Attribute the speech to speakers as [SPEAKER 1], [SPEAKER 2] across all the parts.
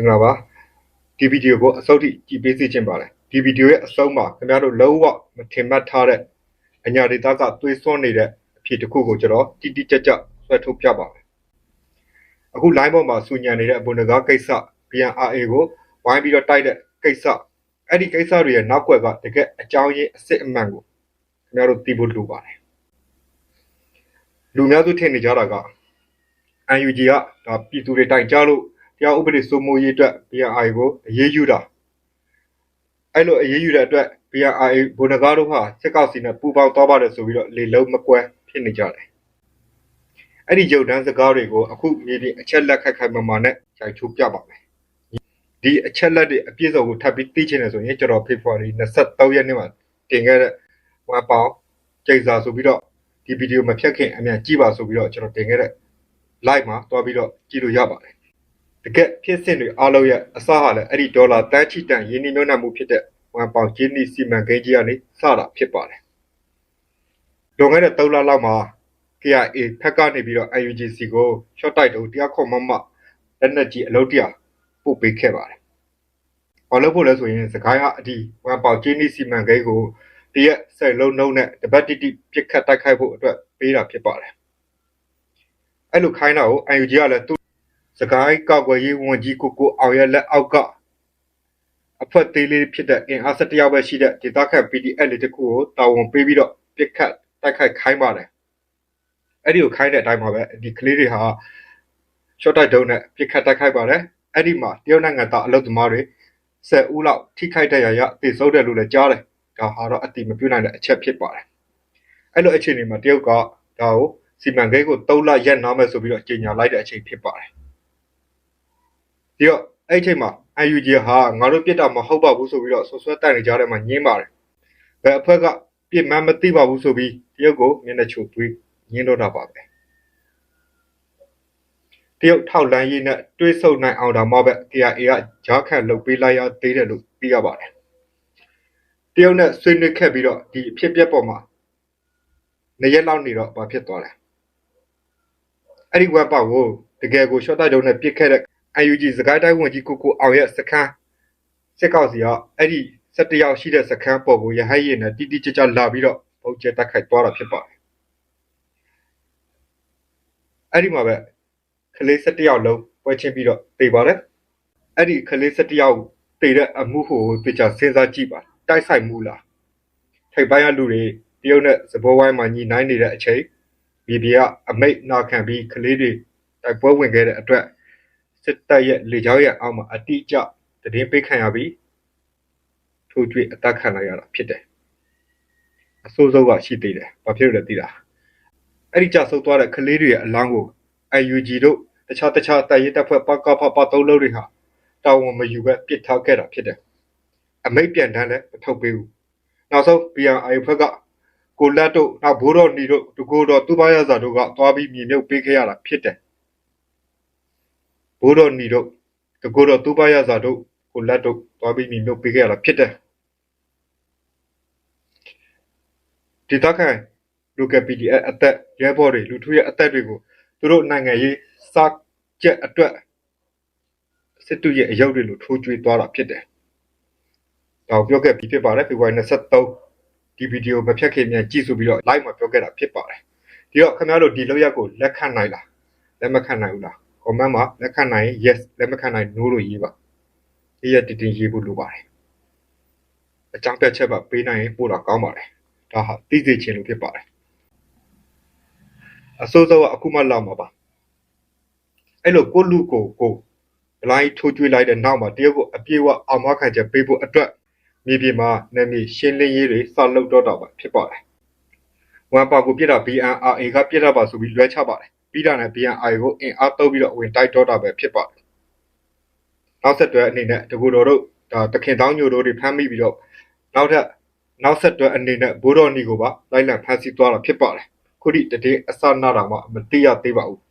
[SPEAKER 1] င်္ဂလာပါဒီဗီဒီယိုကိုအစောထိကြည့်ပေးစီခြင်းပါလေဒီဗီဒီယိုရဲ့အဆုံးမှာခင်ဗျားတို့လုံးဝမထင်မှတ်ထားတဲ့အညာဒေတာကသွေးစွန်းနေတဲ့အဖြစ်တစ်ခုကိုကျွန်တော်တိတိကျကျဆွဲထုတ်ပြပါမယ်အခု line ပေါ်မှာစူညံနေတဲ့အဘုံတကားကိစ္စ BNRA ကိုဝိုင်းပြီးတော့တိုက်တဲ့ကိစ္စအဲ့ဒီကိစ္စတွေရဲ့နောက်ွယ်ကတကယ်အကြောင်းရင်းအစစ်အမှန်ကိုခင်ဗျားတို့သိဖို့လိုပါတယ်လူများစုထင်နေကြတာက UNG ကဒါပြည်သူတွေတိုင်ကြလို့တရားဥပဒေစိုးမိုးရေးအတွက် BNRA ကိုအရေးယူတာအဲ့လိုအရေးယူတဲ့အတွက် BNRA ဘုံတကားတို့ဟာစစ်ကောင်စီနဲ့ပူးပေါင်းသွားပါတယ်ဆိုပြီးတော့လေလုံးမကွဲဖြစ်နေကြတယ်အဲ့ဒီရုပ်တန်းစကားတွေကိုအခုမြေပြင်အချက်လက်ခိုင်မာနဲ့ရိုက်ချိုးပြပါမယ်ဒီအချက်လက်တွေအပြည့်စုံကိုထပ်ပြီးသိချင်တယ်ဆိုရင်ကျွန်တော်ဖေဖော်ဝါရီ23ရက်နေ့မှာတင်ခဲ့တဲ့ဝမ်ပေါင်ကျိတ်စာဆိုပြီးတော့ဒီဗီဒီယိုမဖြတ်ခင်အမြန်ကြည့်ပါဆိုပြီးတော့ကျွန်တော်တင်ခဲ့တဲ့ live မှာတွားပြီးတော့ကြည့်လို့ရပါတယ်တကယ်ဖြစ်စဉ်တွေအားလုံးရဲ့အစဟာလည်းအဲ့ဒီဒေါ်လာတန်းချီတန်ရင်းနှီးမြှုပ်နှံမှုဖြစ်တဲ့ဝမ်ပေါင်ဂျင်းနီစီမံကိန်းကြီးကနေစတာဖြစ်ပါတယ်လွန်ခဲ့တဲ့3လလောက်မှာ KIA ဖက်ကနေပြီးတော့ UNGC ကို short တိုက်တော့တရားခေါ်မမလက်နက်ကြီးအလုံးတရာပို့ပေးခဲ့ပါတယ်ဘာလို့ဖို့လဲဆိုရင်စကိုင်းကအဒီဝမ်ပေါင်ဂျင်းနီစီမံကိန်းကိုတရက်10လုံးနှုံးနဲ့တပတ်တိတိပြစ်ခတ်တိုက်ခိုက်ဖို့အတွက်ပေးတာဖြစ်ပါတယ်အဲ့လိုခိုင်းတာကို UNG ကလည်းသူစကိုင်းကောက်ွယ်ရေးဝန်ကြီးကိုအောင်ရဲ့လက်အောက်ကအဖွက်သေးလေးဖြစ်တဲ့အင်အား17ယောက်ပဲရှိတဲ့ဒေသခံ PDF လေးတစ်ခုကိုတာဝန်ပေးပြီးတော့ပြစ်ခတ်တိုက်ခိုက်ခိုင်းပါတယ်အဲ့ဒီကိုခိုင်းတဲ့အတိုင်းမှာပဲဒီကလေးတွေဟာ short တိုက်တုံးနဲ့ပြစ်ခတ်တိုက်ခိုက်ပါတယ်အဲ့ဒီမှာတရုတ်နိုင်ငံသားအလုပ်သမားတွေ10ဦးလောက်ထိခိုက်တဲ့ရတေဆုံးတယ်လို့လည်းကြားတယ်ဒါဟာတော့အတိမပြနိုင်တဲ့အချက်ဖြစ်ပါတယ်အဲ့လိုအခြေအနေမှာတရုတ်ကဒါကိုစီမံကိန်းကို3လရက်နားမယ်ဆိုပြီးတော့ကြေညာလိုက်တဲ့အချိန်ဖြစ်ပါတယ်ဒီတော့အဲ့အချိန်မှာ UNG ဟာငါတို့ပြစ်တာမဟုတ်ပါဘူးဆိုပြီးတော့ဆွဆွဲတိုက်နေကြတယ်မှာညင်းပါတယ်ဘယ်အဖွဲ့ကပြစ်မှန်းမသိပါဘူးဆိုပြီးတရုတ်ကိုမျက်နှာချိုသွေးညင်းတော့တာပါပဲတရုတ်ထောက်လန်းရေးနဲ့တွေးဆုံနိုင်အောင်ဒါမှပဲ KIA ကဂျားခန့်လုပ်ပေးလိုက်ရသေးတယ်လို့သိရပါတယ်တရုတ်နဲ့ဆွေးနွေးခဲ့ပြီးတော့ဒီအဖြစ်အပျက်ပေါ်မှာ2ရက်လောက်နေတော့ဘာဖြစ်သွားလဲအဲ့ဒီဝက်ပေါက်ကိုတကယ်ကို short တိုက်တုံးနဲ့ပြစ်ခဲ့တဲ့ UNG စကိုင်းတိုင်းဝန်ကြီးကိုအောင်ရဲ့စခန်းစစ်ကောင်စီကအဲ့ဒီ17ယောက်ရှိတဲ့စခန်းပေါ်ကိုရဟတ်ရင်နဲ့တိတိကျကျလာပြီးတော့ပုံကျတက်ခိုက်သွားတာဖြစ်ပါတယ်အဲ့ဒီမှာပဲကလေး17ယောက်လုံးပွဲချင်းပြီးတော့တေပါတယ်အဲ့ဒီကလေး17ယောက်တေတဲ့အမှုဟိုတေချာစဉ်းစားကြည့်ပါတိုက်ဆိုင်မှုလားထိပ်ပိုင်းကလူတွေတရုတ်နဲ့စဘောဝိုင်းမှာညီနိုင်နေတဲ့အချိန်မြေပြေကအမိတ်နာခံပြီးကလေးတွေတိုက်ပွဲဝင်ခဲ့တဲ့အတွက်စစ်တပ်ရဲ့လေကြောင်းရဲ့အောက်မှာအတိအကျတည်င်းပေးခံရပြီးထိုးကျွေးအသက်ခံလိုက်ရတာဖြစ်တယ်အဆိုးဆုံးကရှိသေးတယ်ဘာဖြစ်လို့လဲသိလားအဲ့ဒီကြဆုပ်သွားတဲ့ကလေးတွေရဲ့အလောင်းကို UNG တို့တခြားတပ်ရေးတပ်ဖွဲ့ပကဖပ3လုံးတွေဟာတာဝန်မယူပဲပစ်ထားခဲ့တာဖြစ်တယ်အမိတ်ပြန်တန်းလည်းမထုတ်ပေးဘူးနောက်ဆုံး BNRA ဘက်ကကိုလက်တို့နောက်ဘိုးတော်နီတို့တကိုတော်သူ့ဘာရစာတို့ကသွားပြီးမြေမြုပ်ပေးခဲ့ရတာဖြစ်တယ်ဘိုးတော်နီတို့တကိုတော်သူ့ဘာရစာတို့ကိုလက်တို့သွားပြီးမြေမြုပ်ပေးခဲ့ရတာဖြစ်တယ်ဒေသခံ local PDF အသက်ရဲဘော်တွေလူထုရဲ့အသက်တွေကိုသူတို့နိုင်ငံရေးစားချက်အတွက်စစ်တူရဲ့အယုတ်တွေလိုထိုးကျွေးသွားတာဖြစ်တယ်ဒါကိုပြောခဲ့ပြီးဖြစ်ပါတယ်ဖေဖော်ဝါရီ23ဒီဗီဒီယိုမဖြတ်ခင်မြန်ကြည့်ဆိုပြီးတော့ live မှာပြောခဲ့တာဖြစ်ပါတယ်ဒီတော့ခင်ဗျားတို့ဒီလောက်ရက်ကိုလက်ခံနိုင်လားလက်မခံနိုင်ဘူးလား comment မှာလက်ခံနိုင်ရင် yes လက်မခံနိုင် no လို့ရေးပါဒီရတင်ရေးဖို့လိုပါတယ်အကြောင်းပြချက်ပါပေးနိုင်ရင်ပို့တော့ကောင်းပါတယ်ဒါဟာသိစေချင်လို့ဖြစ်ပါတယ်အစိုးရကအခုမှလာမှာပါအဲ့လိုကိုလူကိုဘလိုင်းထိုးကျွေးလိုက်တဲ့နောက်မှာတရုတ်ကိုအပြေးဝအောင်မခံချက်ပေးဖို့အတွက်မြေပြင်မှာနာမည်ရှင်းလင်းရေးတွေစလုပ်တော့တာပါဖြစ်ပါတယ်ဝမ်ပါကိုပြစ်တာ BNRA ကပြစ်တာပါဆိုပြီးလွှဲချပါတယ်ပြီးတာနဲ့ BNRA ကိုအင်အားသုံးပြီးတော့ဝင်တိုက်တော့တာပဲဖြစ်ပါတယ်နောက်ဆက်တွဲအနေနဲ့တကူတော်တို့ဒါတခင်တောင်းညိုတို့တွေဖမ်းမိပြီးတော့နောက်ဆက်တွဲအနေနဲ့ဘိုးတော်နီကိုပါလိုက်လံဖမ်းဆီးသွားတာဖြစ်ပါတယ်ခုထိတည်အစနာတာမှမသိရသေးပါဘူး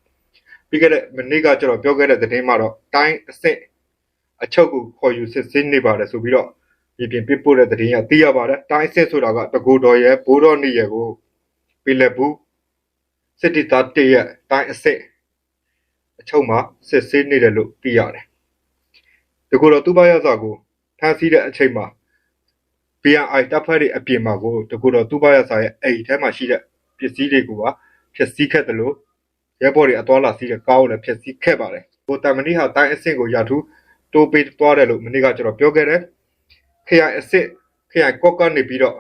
[SPEAKER 1] ပြီးခဲ့တဲ့မနေ့ကကျွန်တော်ပြောခဲ့တဲ့သတင်းမှာတော့တိုင်းအဆင့်အချုပ်ကိုခေါ်ယူစစ်ဆေးနေပါတယ်ဆိုပြီးတော့ဒီပြင်ပြပို့တဲ့သတင်းရသိရပါတယ်တိုင်းအဆင့်ဆိုတာကတကူတော်ရဲ့ဘိုးတော်နီရဲ့ကိုပြလက်ဘူးစစ်တီသားတရဲ့တိုင်းအဆင့်အချုပ်မှာစစ်ဆေးနေတယ်လို့သိရတယ် တကူတော်သူပါရစာကိုဖမ်းဆီးတဲ့အချိန်မှာ BNI တပ်ဖွဲ့တွေအပြင်မှာကိုတကူတော်သူပါရစာရဲ့အိမ်ထဲမှာရှိတဲ့ပစ္စည်းတွေကိုပါဖျက်ဆီးခဲ့တယ်လို့ရဲဘော်တွေအသွားလာစီးတဲ့ကားကိုလည်းဖျက်ဆီးခဲ့ပါတယ်။ကိုတမနီဟာတိုင်းအဆင့်ကိုရထူးတိုးပေးသွားတယ်လို့မနေ့ကကျွန်တော်ပြောခဲ့တယ်။ခရိုင်အဆင့်ခရိုင်ကော့ကနေပြီးတော့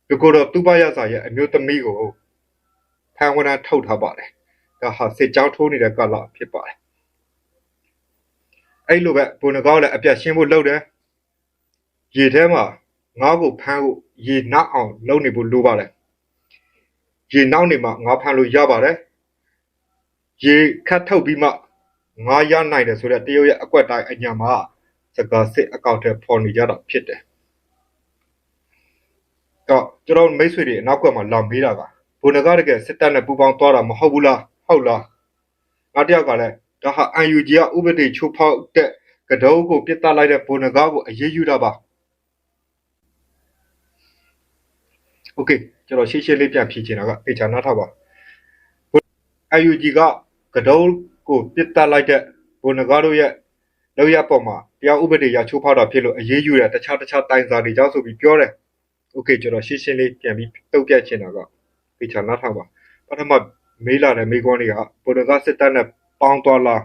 [SPEAKER 1] တကူတော်သူပါရစာရဲ့အမျိုးသမီးကိုဖမ်းဝရမ်းထုတ်ထားပါတယ်။ဒါဟာစစ်ကြောင်းထိုးနေတဲ့ကာလဖြစ်ပါတယ်။အဲ့လိုပဲဘုံငကောက်လည်းအပြတ်ရှင်းဖို့လုပ်တယ်။ရေထဲမှာငါးကိုဖမ်းဖို့ရေနောက်အောင်လုပ်နေဖို့လိုပါတယ်။ရေနောက်နေမှငါးဖမ်းလို့ရပါတယ်။ရေခတ်ထုတ်ပြီးမှငါးရနိုင်တယ်ဆိုတဲ့တရုတ်ရဲ့အကွက်တိုင်းအညာမှာစကားစစ်အကောင့်ထဲပေါ်နေကြတာဖြစ်တယ်။တော့ကျွန်တော်မိတ်ဆွေတွေအနောက်ကွက်မှာလောင်ပေးတာကဘုံငကောက်တကယ်စစ်တပ်နဲ့ပူးပေါင်းသွားတာမဟုတ်ဘူးလားဟုတ်လားငါတယောက်ကလည်းဒါဟာ UNG ကဥပဒေချိုးဖောက်တဲ့ကတုံးကိုပြစ်တက်လိုက်တဲ့ဘုံငကောက်ကိုအရေးယူတာပါโอเคကျွန်တော်ရှင်းလေးပြန်ဖြေချင်တာကပေချာနားထောက်ပါ UNG ကကတုံးကိုပြစ်တက်လိုက်တဲ့ဘုံငကောက်တို့ရဲ့လောက်ရပေါ်မှာတရားဥပဒေရချိုးဖောက်တာဖြစ်လို့အရေးယူတဲ့တခြားတိုင်စာတွေကြောင့်ဆိုပြီးပြောတယ်โอเคကျွန်တော်ရှင်းလေးပြန်ပြီးတုတ်ပြချင်တာကပေချာနားထောက်ပါပထမမေးလာတဲ့မိကွန်းတွေကဘုံငကောက်စစ်တပ်နဲ့ပေါင်းသွားလား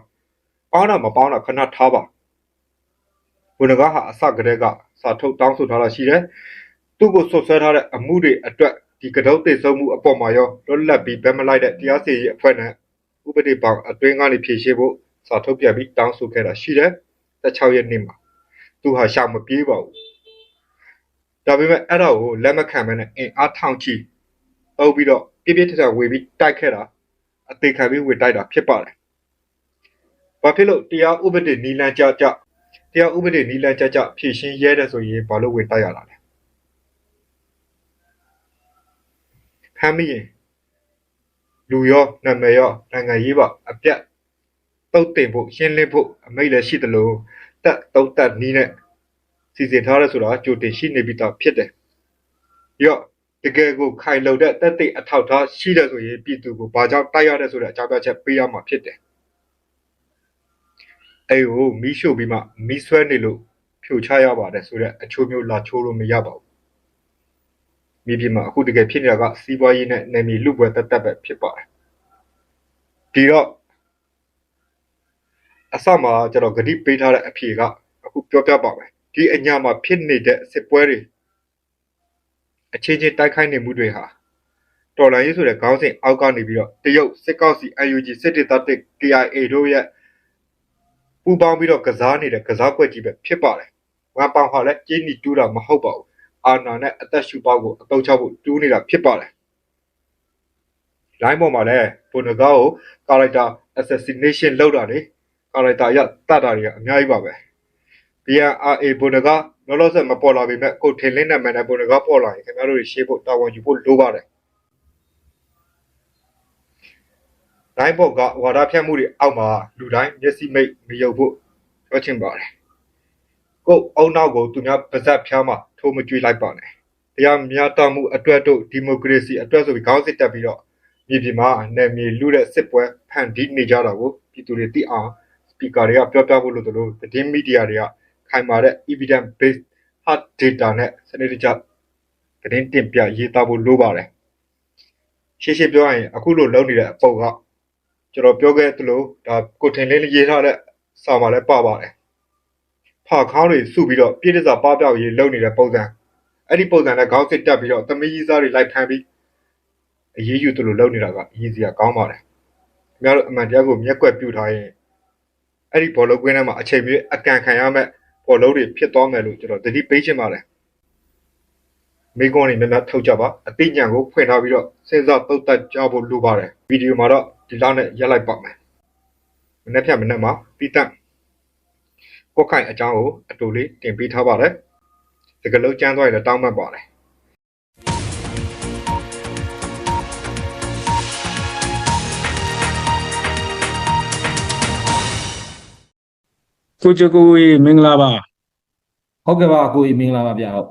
[SPEAKER 1] ပေါင်းတာမပေါင်းတာခဏထားပါဘုံငကောက်ဟာအစကတည်းကစာထုတ်တောင်းဆိုထားတာရှိတယ်သူ့ကိုဆွဆွဲထားတဲ့အမှုတွေအတွက်ဒီကတုံးသိဆုံးမှုအပေါ်မှာရောလွတ်လပ်ပြီးဗက်မလိုက်တဲ့တရားစီရင်အဖွဲ့နဲ့ဥပဒေပေါင်းအတွင်းကနေဖြေရှင်းဖို့စာထုတ်ပြန်ပြီးတောင်းဆိုခဲ့တာရှိတယ်16ရက်နေ့မှာသူဟာရှောင်မပြေးပါဘူးဒါပေမဲ့အဲ့ဒါကိုလက်မခံဘဲနဲ့အင်အားထောင်ချီအုပ်ပြီးတော့ပြပြထထဝေပြီးတိုက်ခဲ့တာအသေးခံပြီးဝေတိုက်တာဖြစ်ပါတယ်ဘာဖြစ်လို့တရားဥပဒေနီလန်းကြဖြည့်ရှင်းရဲတယ်ဆိုရင်ဘာလို့ဝင်တိုက်ရတာလဲဖမ်းမိရင်လူရောနာမည်ရောနိုင်ငံရေးပါအပြတ်တုတ်တင်ဖို့ရှင်းလင်းဖို့အမိန့်လည်းရှိတယ်လို့တက်နီးနဲ့စီစဉ်ထားရဆိုတာကြိုတင်ရှိနေပြီးသားဖြစ်တယ်ပြီးတော့တကယ်ကိုခိုင်လုံတဲ့တက်သိအထောက်ထားရှိတယ်ဆိုရင်ပြည်သူကိုဘာကြောင့်တိုက်ရတဲ့ဆိုတဲ့အကြောင်းပြချက်ပေးရမှာဖြစ်တယ်အဲ့ကိုမီးရှို့ပြီးမှမီးဆွဲနေလို့ဖြိုချရပါတယ်ဆိုတဲ့အချိုးမျိုးလာချိုးလို့မရပါဘူးမြေပြင်မှာအခုတကယ်ဖြစ်နေတာကစီးပွားရေးနဲ့နယ်မြေလူပွဲတက်ပဲဖြစ်ပါတယ်ဒီတော့အစမှာကျွန်တော်ဂတိပေးထားတဲ့အဖြေကအခုပြောပြပါမယ်ဒီအညာမှာဖြစ်နေတဲ့စစ်ပွဲတွေအခြေချင်းတိုက်ခိုက်နေမှုတွေဟာတော်လှန်ရေးဆိုတဲ့ခေါင်းစဉ်အောက်ကနေပြီးတော့တရုတ်စစ်ကောက်စီ UNG စစ်ဒေသတစ် KIA တို့ရဲ့ပူပေါင်းပြီးတော့ကစားနေတဲ့ကစားကွက်ကြီးပဲဖြစ်ပါတယ်။ဝမ်ပောင်ဟာလည်းကျင်းနီတူးတာမဟုတ်ပါဘူး။အာနာနဲ့အသက်ရှူပေါက်ကိုအတုံးချဖို့တူးနေတာဖြစ်ပါတယ်။ line ပေါ်မှာလည်းဘုံငကောက်ကို character assassination လုပ်တာလေ character ရတတ်တာတွေကအများကြီးပါပဲ။ BNRA ဘုံငကောက်လောလောဆယ်မပေါ်လာပေမဲ့ကိုထင်လင်းနဲ့မှန်တဲ့ဘုံငကောက်ပေါ်လာရင်ခင်ဗျားတို့ရှေ့ဖို့တာဝန်ယူဖို့လိုပါတယ်။တိုင်းပေါ်ကဝါဒဖြန့်မှုတွေအောက်မှာလူတိုင်းမျက်စိမိတ်မယုံဖို့ပြောချင်ပါတယ်။ကိုအုံနောက်ကိုသူများပါဇက်ဖျားမှာထိုးမကြွေးလိုက်ပါနဲ့။တရားမျှတမှုအတွက်တို့ဒီမိုကရေစီအတွက်ဆိုပြီးခေါင်းစစ်တက်ပြီးတော့မြေပြင်မှာနယ်မြေလူတဲ့စစ်ပွဲဖန်တီးနေကြတာကိုပြည်သူတွေသိအောင်စပီကာတွေကပြောပြဖို့လို့တို့သတင်းမီဒီယာတွေကခိုင်မာတဲ့ evidence based hard data နဲ့စနစ်တကျသတင်းတင်ပြရေးသားဖို့လိုပါတယ်။ရှင်းပြောရရင်အခုလိုလုပ်နေတဲ့အပုံကကျွန်တော်ပြောခဲ့သလိုဒါကိုထင်လင်းရေးထားတဲ့စာမှာလည်းပါပါတယ်။ဖာခေါင်းတွေစုပြီးတော့ပြည်တစားပပျောက်ရေးလုပ်နေတဲ့ပုံစံအဲ့ဒီပုံစံနဲ့ခေါင်းစစ်တက်ပြီးတော့သမီးကြီးစားတွေလိုက်ဖမ်းပြီးအရေးယူသလိုလုပ်နေတာကအရေးစရာကောင်းပါတယ်။ခင်ဗျားတို့အမှန်တရားကိုမျက်ကွယ်ပြုထားရင်အဲ့ဒီဘောလုံးကွင်းထဲမှာအချိန်ပြည့်အကန်ခံရမဲ့ဘောလုံးတွေဖြစ်သွားမယ်လို့ကျွန်တော်သတိပေးချင်ပါတယ်။မိကွန်းတွေများများထုတ်ကြပါအသိဉာဏ်ကိုဖွင့်ထားပြီးတော့စဉ်းစားသုံးသပ်ကြဖို့လိုပါတယ်။ဗီဒီယိုမှာတော့ဒီလောက်နဲ့ရပ်လိုက်ပါမယ်။မနေ့ဖြတ်မနေ့မှာပြီးတန့်ကိုခိုင်အကြောင်းကိုအတူလေးတင်ပေးထားပါတယ်။ဒီကလုံးကျန်းသွားရင်လည်းတောင်းပန်ပါတယ်။
[SPEAKER 2] ကိုကျကိုကြီးမင်္ဂလာပါ
[SPEAKER 3] ဟုတ်ကဲ့ပါကိုကြီးမင်္ဂလာပါဗျာဟုတ်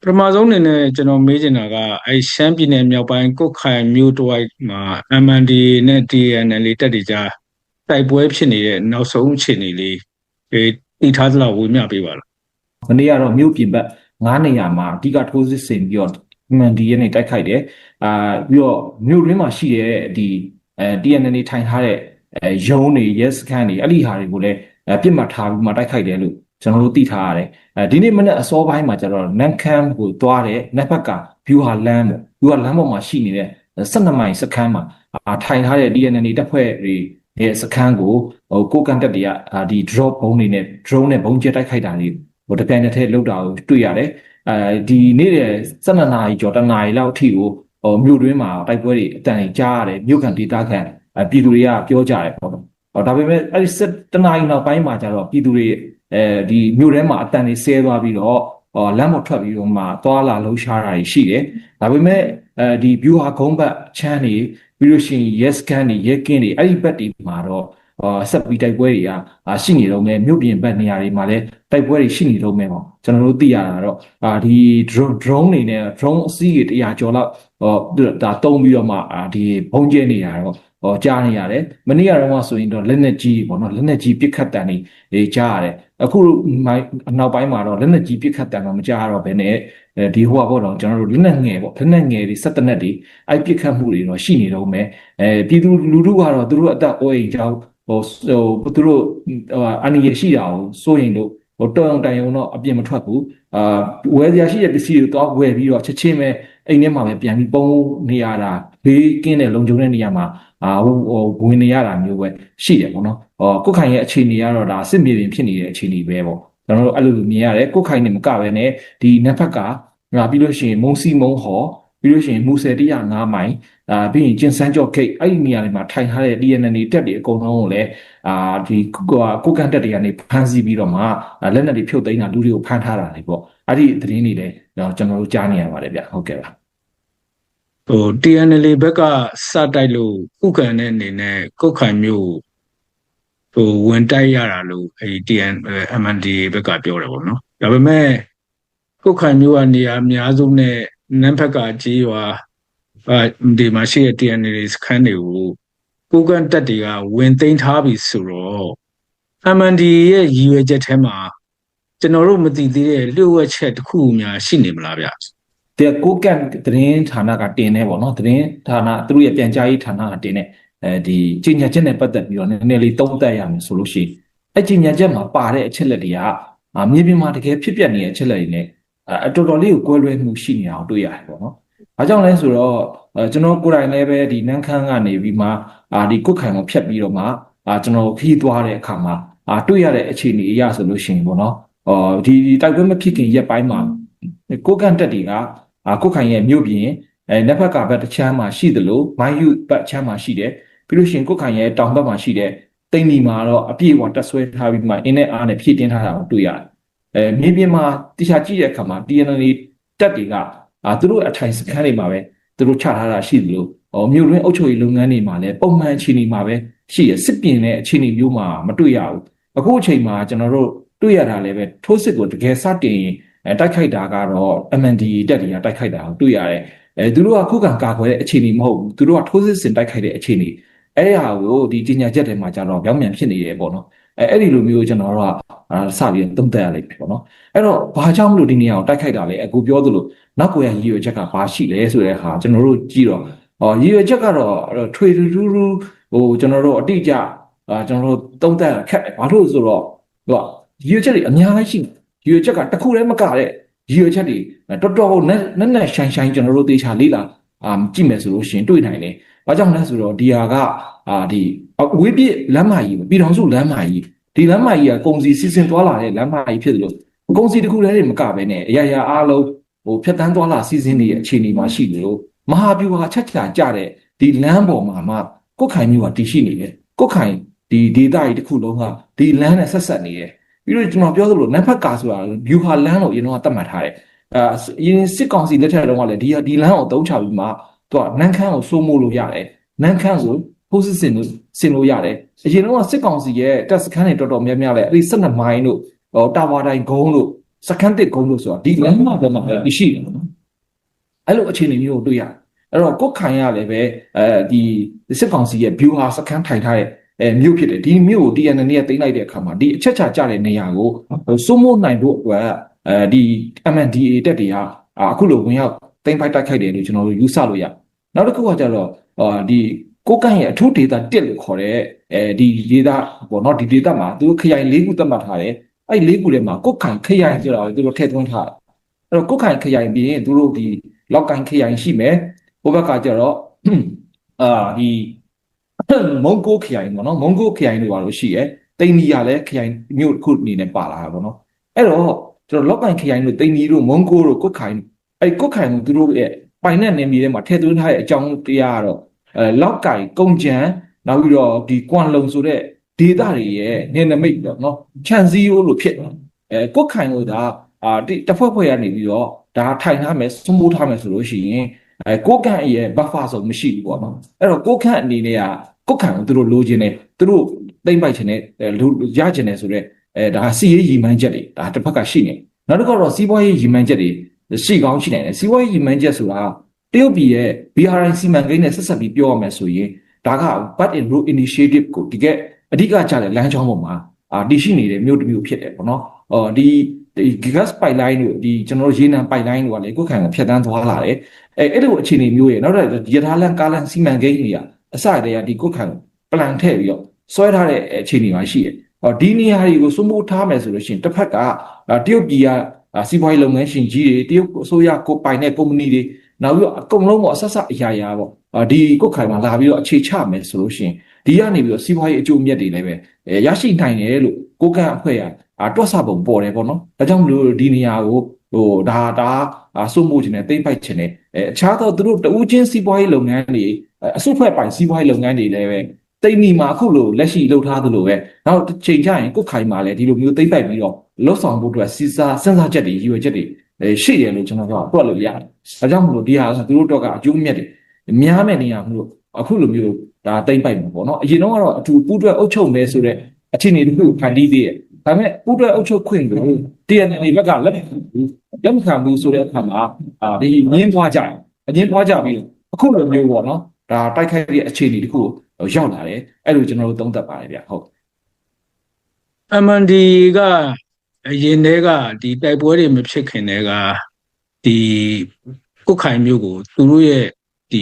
[SPEAKER 2] ပထမဆုံးအနေနဲ့ကျွန်တော်မေးချင်တာကအဲရှမ်းပြည်နယ်မြောက်ပိုင်းကုတ်ခိုင်မြို့တစ်ဝိုက်မှာ MND နဲ့ TNL တက်တွေကြားတိုက်ပွဲဖြစ်နေတဲ့နောက်ဆုံးအခြေအနေလေးပြ တိထားသလောက်ဝေမျှပေးပါလား
[SPEAKER 3] မနေ့ကတော့မြို့ပြင်ဘက်9နေရာမှာအဓိကထိုးစစ်ဆင်ပြီးတော့ MND ရဲ့နေတိုက်ခိုက်တယ်ပြီးတော့မြို့ရင်းမှာရှိတဲ့ဒီ TNN ထိုင်ထားတဲ့ရုံးတွေရဲစခန်းတွေအဲ့ဒီဟာတွေကိုလည်းပြစ်မှတ်ထားပြီးမှတိုက်ခိုက်တယ်လို့ကျွန်တော်တို့သိထားရတယ်ဒီနေ့မနေ့အစောပိုင်းမှာကျတော့နန်ခမ်းကိုသွားတဲ့နက်ဘက်က view ဟာလမ်းပေါ်မှာရှိနေတဲ့12မိုင်စခန်းမှာထိုင်ထားတဲ့ TNN တပ်ဖွဲ့တွေရဲ့စခန်းကိုကိုကန်တက်တွေကဒီ drop ဘုံတွေနဲ့ drone နဲ့ဘုံကျဲတိုက်ခိုက်တာတွေတပြိုင်တည်းထဲလောက်တာကိုတွေ့ရတယ်ဒီနေ့12နာရီကျော်တနာရီလောက်အထိကိုမြို့တွင်းမှာတိုက်ပွဲတွေအတန်ကြီးကြားရတယ်မြို့ခံဒေသခံပြည်သူတွေကပြောကြတယ်ပေါ့နော်ဒါပေမဲ့အဲ့ဒီတနာရီနောက်ပိုင်းမှာကျတော့ပြည်သူတွေဒီမြို့ထဲမှာအတန်တွေဆဲသွားပြီးတော့လမ်းပေါ်ထွက်ပြီးတော့မှသွားလာလှုပ်ရှားတာတွေရှိတယ်ဒါပေမဲ့ဒီ view ဟာကုန်းဘက်ချမ်းတွေပြီးလို့ရှိရင် yes can တွေ yes kin တွေအဲ့ဒီဘက်တွေမှာတော့ဆက်ပြီးတိုက်ပွဲတွေကရှိနေတော့မယ်မြို့ပြင်ဘက်နေရာတွေမှာလည်းတိုက်ပွဲတွေရှိနေတော့မယ်ပေါ့ကျွန်တော်တို့သိရတာတော့ဒီ drone တွေနဲ့ drone အစီးတွေ100ကျော်လောက်ဒါတုံးပြီးတော့မှဒီဘုံကျဲနေတာတော့ကြားနေရတယ်မနေ့ကတော့ဆိုရင်တော့လက်နက်ကြီးပေါ့နော်လက်နက်ကြီးပစ်ခတ်တံတွေကြားရတယ်အခုနောက်ပိုင်းမှာတော့လက်နက်ကြီးပစ်ခတ်တံတော့မကြားတော့ဘဲနဲ့ဒီဟိုပေါ့တော့ကျွန်တော်တို့လက်နက်ငယ်ပေါ့လက်နက်ငယ်တွေစက်တနက်တွေအဲ့ပစ်ခတ်မှုတွေတော့ရှိနေတော့မယ်ပြည်သူလူထုကတော့သူတို့အသက်အိုးအိမ်ကြောင့်သူတို့အန္တရာယ်ရှိတာကိုစိုးရင်လို့တော်ရုံတိုင်ရုံတော့အပြစ်မထွက်ဘူးဝယ်စရာရှိတဲ့ပစ္စည်းတွေတော့ဝယ်ပြီးတော့ချက်ချင်းပဲအိမ်ထဲမှာပဲပြန်ပြီးပုံနေရတာဘေးကင်းတဲ့လုံခြုံတဲ့နေရာမှာဝင်နေရတာမျိုးပဲရှိတယ်ပေါ့နော်ကိုခိုင်ရဲ့အခြေအနေကတော့ဒါစစ်မြေပြင်ဖြစ်နေတဲ့အခြေအနေပဲပေါ့ကျွန်တော်တို့အဲ့လိုမြင်ရတယ်ကိုခိုင်နေမကပဲနဲ့ဒီနက်ဖက်ကပြီးလို့ရှိရင်မုံစီမုံဟော်ပြီးလို့ရှိရင်မူဆယ်105မိုင်ပြီးရင်ကျင်စန်းကျော့ဂိတ်အဲ့ဒီနေရာတွေမှာထိုင်ထားတဲ့ DNN တက်တွေအကုန်လုံးကိုလည်းဒီကိုကန်တက်တွေကနေဖမ်းဆီးပြီးတော့မှလက်နက်တွေဖြုတ်သိမ်းတာလူတွေကိုဖမ်းထားတာလေပေါ့အဲ့ဒီသတင်းတွေလည်းကျွန်တော်တို့ကြားနေရပါတယ်ဗျဟုတ်ကဲ့ပါ
[SPEAKER 2] TNL ဘက်ကစတိုက်လို့ဥက္ကဋ္ဌနဲ့အနေနဲ့ကုတ်ခိုင်မျိုးဝင်တိုက်ရတာလို့MND ဘက်ကပြောတယ်ပေါ့နော်ဒါပေမဲ့ကုတ်ခိုင်မျိုးကနေရာအများဆုံးနဲ့နန်းဘက်ကကြီးရွာဒီမှာရှိတဲ့ TNL စခန်းတွေကိုကိုကန်တက်တွေကဝင်သိမ်းထားပြီဆိုတော့ MND ရဲ့ရည်ရွယ်ချက်ထဲမှာကျွန်တော်တို့မသိသေးတဲ့လျှို့ဝှက်ချက်တစ်ခုများရှိနေမလားဗျက
[SPEAKER 3] ိုကန်သတင်းဌာနကတင်နေပေါ့နော်သတင်းဌာနသူတို့ရဲ့ပြန်ကြားရေးဌာနကတင်နေဒီကြီးညာချက်နဲ့ပတ်သက်ပြီးတော့နည်းနည်းလေးသုံးသပ်ရမယ်ဆိုလို့ရှိရင်အကြီးညာချက်မှာပါတဲ့အချက်လက်တွေကမြေပြင်မှာတကယ်ဖြစ်ပျက်နေတဲ့အချက်လက်တွေနဲ့တော်တော်လေးကိုကွဲလွဲမှုရှိနေအောင်တွေ့ရတယ်ပေါ့နော်။ဘာကြောင့်လဲဆိုတော့ကျွန်တော်ကိုယ်တိုင်လည်းပဲဒီနန်းခမ်းကနေပြီးမှဒီကုတ်ခိုင်ကိုဖြတ်ပြီးတော့မှကျွန်တော်ခီးသွားတဲ့အခါမှာတွေ့ရတဲ့အခြေအနေအရဆိုလို့ရှိရင်ပေါ့နော်။ဒီတိုက်ပွဲမဖြစ်ခင်ရက်ပိုင်းမှာကိုကန်တက်တွေကကုတ်ခိုင်ရဲ့မြို့ပြင်လက်ဖက်ကဘက်တစ်ချမ်းမှာရှိသလိုမိုင်းယူဘက်ချမ်းမှာရှိတယ်ပြီးလို့ရှိရင်ကုတ်ခိုင်ရဲ့တောင်ဘက်မှာရှိတဲ့တိမ်ဒီမှာတော့အပြည့်အဝတက်ဆွဲထားပြီးမှအင်းနဲ့အားနဲ့ဖြည့်တင်းထားတာကိုတွေ့ရတယ်မြေပြင်မှာတရားကြည့်တဲ့အခါမှာ TNL တက်တွေကသူတို့အထိုင်စခန်းတွေမှာပဲသူတို့ချထားတာရှိသလိုမြို့တွင်းအုပ်ချုပ်ရေးလုပ်ငန်းတွေမှာလည်းပုံမှန်အခြေအနေမှာပဲရှိရစစ်ပြင်တဲ့အခြေအနေမျိုးမှာမတွေ့ရဘူးအခုအချိန်မှာကျွန်တော်တို့တွေ့ရတာလည်းပဲထိုးစစ်ကိုတကယ်စတင်တိုက်ခိုက်တာကတော့ MND တက်တွေကတိုက်ခိုက်တာကိုတွေ့ရတယ်သူတို့ကခုခံကာကွယ်တဲ့အခြေအနေမဟုတ်ဘူးသူတို့ကထိုးစစ်ဆင်တိုက်ခိုက်တဲ့အခြေအနေအဲ့ဒီဟာကိုဒီကြီးညာချက်တွေမှာကျတော့ပြောင်းပြန်ဖြစ်နေတယ်ပေါ့နော်အဲ့ဒီလိုမျိုးကျွန်တော်တို့ကစပြီးသုံးသပ်ရလိမ့်မယ်ပေါ့နော်အဲ့တော့ဘာကြောင့်မလို့ဒီနေရာကိုတိုက်ခိုက်တာလဲအခုပြောသလိုနောက်ကိုရရည်ရွယ်ချက်ကဘာရှိလဲဆိုတဲ့ဟာကျွန်တော်တို့ကြည့်တော့ရည်ရွယ်ချက်ကတော့ထွေထူးထူးကျွန်တော်တို့အတိအကျကျွန်တော်တို့သုံးသပ်ရခက်တယ်ဘာလို့ဆိုတော့ရည်ရွယ်ချက်တွေအများကြီးရှိရည်ရွယ်ချက်ကတစ်ခုတည်းမကတဲ့ရည်ရွယ်ချက်တွေတော်တော်နဲ့ရှိုင်းကျွန်တော်တို့သေချာလေးလာကြည့်မယ်ဆိုလို့ရှိရင်တွေ့နိုင်တယ်ဘာကြောင့်လဲဆိုတော့ဒီဟာကဒီဝေးပြစ်လမ်းမကြီးပြည်တော်စုလမ်းမကြီးဒီလမ်းမကြီးကကုန်စည်စီစဉ်သွားလာတဲ့လမ်းမကြီးဖြစ်လို့ကုန်စည်တစ်ခုတည်းမကပဲနဲ့အရာအားလုံးဖြတ်တန်းသွားလာစီစဉ်နေတဲ့အခြေအနေမှာရှိတယ်လို့မဟာဗျူဟာချက်ချာကြတဲ့ဒီလမ်းပေါ်မှာမှကုတ်ခိုင်မျိုးကတည်ရှိနေတယ်ကုတ်ခိုင်ဒီဒေသကြီးတစ်ခုလုံးကဒီလမ်းနဲ့ဆက်ဆက်နေတယ်ပြီးတော့ကျွန်တော်ပြောသလိုနန်းဖက်ကာဆိုတာဗျူဟာလမ်းလို့အရင်တော့သတ်မှတ်ထားတယ်အရင်စစ်ကောင်စီလက်ထက်တုန်းကလည်းဒီလမ်းကိုသုံးချပြီးမှသူကနန်းခမ်းကိုစိုးမိုးလို့ရတယ်နန်းခမ်းကိုပိုးစစ်စင်လို့ရတယ်အရင်တော့စစ်ကောင်စီရဲ့တပ်စခန်းတွေတော်တော်များများလဲအဲ့ဒီ12မိုင်တို့တာဝါတိုင်းဂုံးတို့စခန်းတစ်ဂုံးတို့ဆိုတာဒီလမ်းမှာပဲမှာရှိတယ်နော်အဲ့လိုအခြေအနေမျိုးကိုတွေ့ရတယ်အဲ့တော့ကုတ်ခိုင်ရလည်းပဲဒီစစ်ကောင်စီရဲ့ view ဟာစခန်းထိုင်ထားတဲ့ မြို့ဖြစ်တယ်ဒီမြို့ကို TNL နဲ့သိမ်းလိုက်တဲ့အခါမှာဒီအချက်ချကြတဲ့နေရာကိုစိုးမိုးနိုင်ဖို့အတွက်ဒီ MNDAA တက်တွေကအခုလိုဝင်ရောက်သိမ်းပိုက်တိုက်ခိုက်တယ်လို့ကျွန်တော်တို့ယူဆလို့ရနောက်တစ်ခုကကျတော့ဒီကိုကန့်ရဲ့အထူးဒေတာတက်လို့ခေါ်တဲ့ဒီဒေတာပေါ့နော်ဒီဒေတာမှာသူတို့ခရိုင်၄ခုသတ်မှတ်ထားတယ်အဲ့၄ခုထဲမှာကိုကန့်ခရိုင်ဆိုတာကိုသူတို့ထည့်သွင်းထားတယ်အဲ့တော့ကိုကန့်ခရိုင်ပြီးရင်သူတို့ဒီလောက်ကိုင်းခရိုင်ရှိမယ်ဟိုဘက်ကကျတော့ဒီမုံကိုခရိုင်ပေါ့နော်မုံကိုခရိုင်တွေပါလို့ရှိရဲတိန်နီရလည်းခရိုင်မြို့တစ်ခုအနေနဲ့ပါလာတာပေါ့နော်အဲ့တော့ကျွန်တော်လောက်ကိုင်းခရိုင်တို့တိန်နီတို့မုံကိုတို့ကုတ်ခိုင်အဲ့ကုတ်ခိုင်တို့သူတို့ရဲ့ပိုင်တဲ့နေမြေထဲမှာထည့်သွင်းထားတဲ့အကြောင်းတရားကတော့လောက်ကိုင်းကုန်းချံနောက်ပြီးတော့ဒီကွမ်လုံဆိုတဲ့ဒေသတွေရဲ့နေနမိတ်ပေါ့နော်ခြံစည်းရိုးလို့ဖြစ်တယ်ကုတ်ခိုင်တို့ကဒီတစ်ဖွဲ့ဖွဲ့ရနေပြီးတော့ဒါထိုင်ထားမယ်စွမိုးထားမယ်ဆိုလို့ရှိရင်ကိုကန့်ရဲ့ buffer ဆိုမရှိဘူးပေါ့နော်အဲ့တော့ကိုကန့်အနေနဲ့ကကိုကန့်ကိုသူတို့လိုချင်တယ်သူတို့သိမ့်ပိုက်ချင်တယ်ရချင်တယ်ဆိုတော့ဒါစီရေးရီမှန်းချက်တွေဒါတစ်ဖက်ကရှိနေနောက်တစ်ခါတော့စီးပွားရေးရီမှန်းချက်တွေရှိကောင်းရှိနိုင်တယ်စီးပွားရေးရီမှန်းချက်ဆိုတာတရုတ်ပြည်ရဲ့ BRI စီမံကိန်းနဲ့ဆက်ဆက်ပြီးပြောရမယ်ဆိုရင်ဒါက Belt and Road Initiative ကိုဒီကအဓိကကျတဲ့လမ်းကြောင်းပေါ်မှာတည်ရှိနေတဲ့မြို့တစ်မြို့ဖြစ်တယ်ပေါ့နော်ဒီ gas pipeline တို့ဒီကျွန်တော်တို့ရေနံ pipeline တို့ကလေကိုယ်ခံကိုဖြတ်တန်းသွားလာတယ်အဲ့လိုအခြေအနေမျိုးရဲ့နောက်တော့ရထားလမ်းကားလမ်းစီမံကိန်းတွေကအစတည်းကဒီကိုယ်ခံ plan ထည့်ပြီးတော့ဆွဲထားတဲ့အခြေအနေမှာရှိတယ်ဒီနေရာတွေကိုစိုးမိုးထားမယ်ဆိုလို့ရှိရင်တစ်ဖက်ကတရုတ်ပြည်ကစီးပွားရေးလုပ်ငန်းရှင်ကြီးတွေတရုတ်အစိုးရကိုပိုင်တဲ့ကုမ္ပဏီတွေနောက်ပြီးတော့အကုန်လုံးပေါ့အဆက်ဆက်အရာရာပေါ့ဒီကိုယ်ခံမှာလာပြီးတော့အခြေချမယ်ဆိုလို့ရှိရင်ဒီကနေပြီးတော့စီးပွားရေးအကျိုးအမြတ်တွေလည်းပဲရရှိနိုင်တယ်လို့ကိုကန့်အဖွဲ့ကတွက်ဆပုံပေါ်တယ်ပေါ့နော်ဒါကြောင့်မလို့ဒီနေရာကိုဒါစိုးမိုးခြင်းနဲ့သိမ့်ပိုက်ခြင်းနဲ့အခြားသောသူတို့တဦးချင်းစီးပွားရေးလုပ်ငန်းတွေအစုဖွဲ့ပိုင်စီးပွားရေးလုပ်ငန်းတွေလည်းပဲတိမ်နီမှာအခုလိုလက်ရှိလှုပ်ထားသလိုပဲနောက်ချိန်ကျရင်ကိုခိုင်မှာလည်းဒီလိုမျိုးသိမ့်ပိုက်ပြီးတော့လှုပ်ဆောင်ဖို့အတွက်စဉ်းစားချက်တွေရည်ရွယ်ချက်တွေရှိတယ်လို့ကျွန်တော်ကတွက်လို့ရတယ်ဒါကြောင့်မလို့ဒီဟာသူတို့တော့ကအကျိုးမြတ်တွေများမဲ့နေရာမလို့အခုလိုမျိုးဒါသိမ့်ပိုက်မှာပေါ့နော်အရင်တော့ကတော့အထူးပူးတွဲအုပ်ချုပ်မယ်ဆိုတဲ့အခြေအနေတစ်ခုဖန်တီးသေးတယ်ဒါပေမဲ့ပူးတွဲအုပ်ချုပ်ခွင့်ကို TNL ဘက်ကလက်မခံဘူးဆိုတဲ့အခါမှာဒီငင်းသွားကြတယ်အငင်းသွားကြပြီးအခုလိုမျိုးပေါ့နော်ဒါတိုက်ခိုက်တဲ့အခြေအနေတစ်ခုကိုရောက်လာတယ်အဲ့လိုကျွန်တော်တို့သုံးသပ်ပါတယ်ဗျဟုတ်
[SPEAKER 2] MND ကအရင်တည်းကဒီတိုက်ပွဲတွေမဖြစ်ခင်တည်းကဒီကုတ်ခိုင်မျိုးကိုသူတို့ရဲ့ဒီ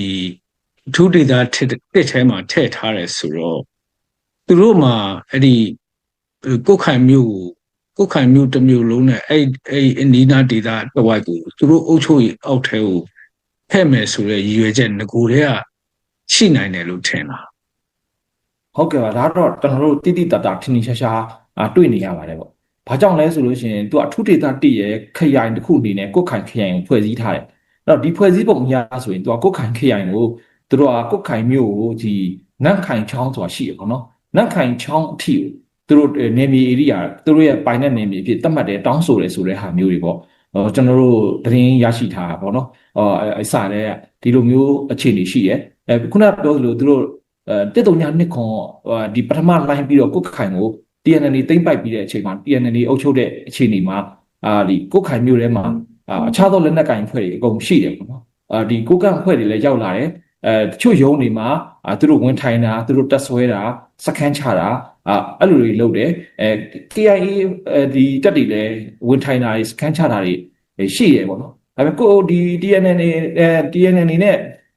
[SPEAKER 2] အထူးဒေသတစ်ထဲမှာထည့်ထားတယ်ဆိုတော့သူတို့မှာအဲ့ဒီကုတ်ခိုင်မျိုးတစ်မျိုးလုံးနဲ့အဲ့အနီးနားဒေသတစ်ဝိုက်ကိုသူတို့အုပ်ချုပ်ရေးအောက်ထဲကိုထည့်မယ်ဆိုတဲ့ရည်ရွယ်ချက်ငကိုတည်းကရှိနိုင်တယ်လို့ထင်တာ
[SPEAKER 3] ဟုတ်ကဲ့ပါဒါတော့ကျွန်တော်တို့တိတိတတ်တာထင်ရှားရှားတွေ့နေရပါတယ်ပေါ့ဘာကြောင့်လဲဆိုလို့ရှိရင်သူအထူးဒေသတည်ရဲ့ခရိုင်တစ်ခုအနေနဲ့ကုတ်ခိုင်ခရိုင်ကိုဖွဲ့စည်းထားတယ်အဲ့တော့ဒီဖွဲ့စည်းပုံအရဆိုရင်သူကကုတ်ခိုင်ခရိုင်ကိုသူတို့ကကုတ်ခိုင်မြို့ကိုဒီနန့်ခိုင်ချောင်းဆိုတာရှိရပေါ့နော်နန့်ခိုင်ချောင်းအထိကိုသူတို့နေမြေ area သူတို့ရဲ့ပိုင်တဲ့နေမြေဖြစ်သတ်မှတ်တယ်တောင်းဆိုတယ်ဆိုတဲ့ဟာမျိုးတွေပေါ့ကျွန်တော်တို့သတင်းရရှိထားတာပေါ့နော်အစတည်းကဒီလိုမျိုးအခြေအနေရှိရဲခုနပြောသလိုသူတို့132ခွန်ဒီပထမ line ပြီးတော့ကုတ်ခိုင်ကို TNL သိမ့်ပိုက်ပြီးတဲ့အချိန်မှာ TNL အုပ်ချုပ်တဲ့အခြေအနေမှာဒီကုတ်ခိုင်မြို့ထဲမှာအခြားသောလက်နက်ကင်ဖွဲ့တွေအကုန်ရှိတယ်ပေါ့နော်ဒီကိုကန့်ဖွဲ့တွေလည်းရောက်လာတယ်တချို့ရုံးတွေမှာသူတို့ဝင်ထိုင်တာသူတို့တက်ဆွဲတာစခန်းချတာအဲ့လိုတွေလုပ်တယ်KIA ဒီတက်တွေလည်းဝင်ထိုင်တာတွေစခန်းချတာတွေရှိရပေါ့နော်ဒါပေမဲ့ကိုဒီ TNL နဲ့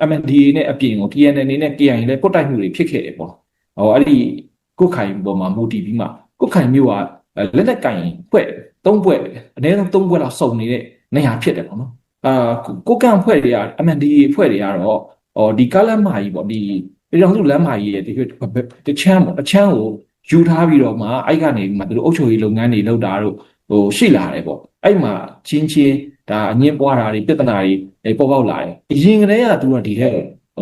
[SPEAKER 3] MNDAA နဲ့အပြင်ကို TNL နဲ့ KIA လည်းပုတ်တိုက်မှုတွေဖြစ်ခဲ့တယ်ပေါ့အဲ့ဒီကုတ်ခိုင်ပေါ်မှာမူတည်ပြီးမှကုတ်ခိုင်မျိုးကလက်နက်ကင်ဖွဲ့3ဖွဲ့အနည်းဆုံး3ဖွဲ့လောက်စုံနေတဲ့နေရာဖြစ်တယ်ပေါ့နော်ကိုကန့်ဖွဲ့တွေက MNDAA ဖွဲ့တွေကတော့ဒီကားလမ်းမကြီးပေါ့ဒီပြည်တော်စုလမ်းမကြီးရဲ့ဒီချမ်းပေါ့အချမ်းကိုယူထားပြီးတော့မှအဲ့ကနေမှသူတို့အုပ်ချုပ်ရေးလုပ်ငန်းတွေလုပ်တာတို့ရှိလာတယ်ပေါ့အဲ့မှာချင်းဒါအငင်းပွားတာတွေပြဿနာတွေပေါ်ပေါက်လာတယ်အရင်ကတည်းကသူကဒီထဲ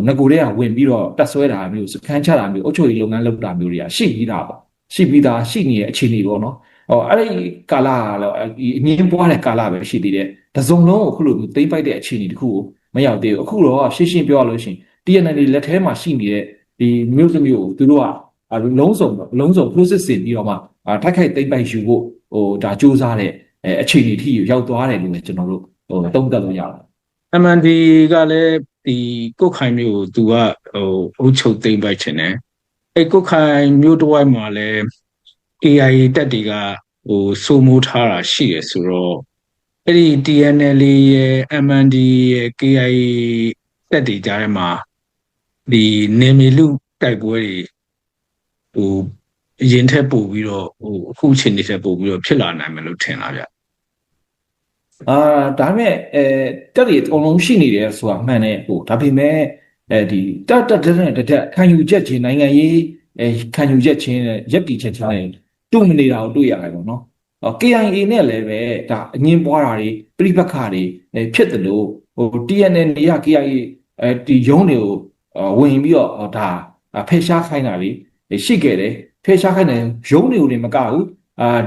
[SPEAKER 3] ငကိုတွေကဝင်ပြီးတော့တက်ဆွဲတာမျိုးစခန်းချတာမျိုးအုပ်ချုပ်ရေးလုပ်ငန်းလုပ်တာမျိုးတွေကရှိပြီးသားပေါ့ရှိပြီးသားရှိနေတဲ့အခြေအနေပေါ့နော်အဲ့ဒီကာလကတော့ဒီအငင်းပွားတဲ့ကာလပဲရှိသေးတယ်တစုံလုံးကိုအခုလိုမျိုးသိမ့်ပိုက်တဲ့အခြေအနေတခုကိုမရောက်သေးဘူးအခုတော့ရှင်းပြောရလို့ရှိရင် TNL လက်ထဲမှာရှိနေတဲ့ဒီမျိုးစမျိုးကိုသူတို့ကလုံးစုံ process ဆင်ပြီးတော့မှထိုက်ခိုက်သိမ့်ပိုက်ယူဖို့ဒါစူးစမ်းတဲ့အခြေအနေထိရောက်သွားတယ်လို့လည်းကျွန်တော်တို့သုံးသပ်လို့ရတယ်
[SPEAKER 2] MND ကလည်းဒီကုတ်ခိုင်မျိုးကိုသူကအုပ်ချုပ်သိမ့်ပိုက်ခြင်းနဲ့ အဲ့ကုတ်ခိုင်မြို့တစ်ဝိုက်မှာလည်း KIA တက်တွေကစိုးမိုးထားတာရှိတယ်ဆိုတော့အဲ့ဒီ TNL ရဲ့ MND ရဲ့ KIA တက်တွေကြားထဲမှာဒီနေမီလူတိုက်ပွဲတွေအရင်ထက်ပို့ပြီးတော့အခုအချိန်တွေထက်ပို့ပြီးတော့ဖြစ်လာနိုင်မယ်လို့ထင်တာဗျ
[SPEAKER 3] ဒါပေမဲ့တက်တွေအကုန်လုံးရှိနေတယ်ဆိုတာမှန်တယ်ဒါပေမဲ့ဒီတက်ခံယူချက်ချင်းနိုင်ငံရေးခံယူချက်ချင်းရက်တီချက်ချင်းနဲ့တူမနေတာကိုတွေ့ရတယ်ပေါ့နော်KIA နဲ့လည်းပဲဒါအငင်းပွားတာတွေပြိပက္ခတွေဖြစ်တယ်လို့TNL တွေက KIA ဒီရုံးတွေကိုဝင်ပြီးတော့ဒါဖယ်ရှားခိုင်းတာတွေရှိခဲ့တယ်ဖယ်ရှားခိုင်းတယ်ရုံးတွေကိုလည်းမကဘူး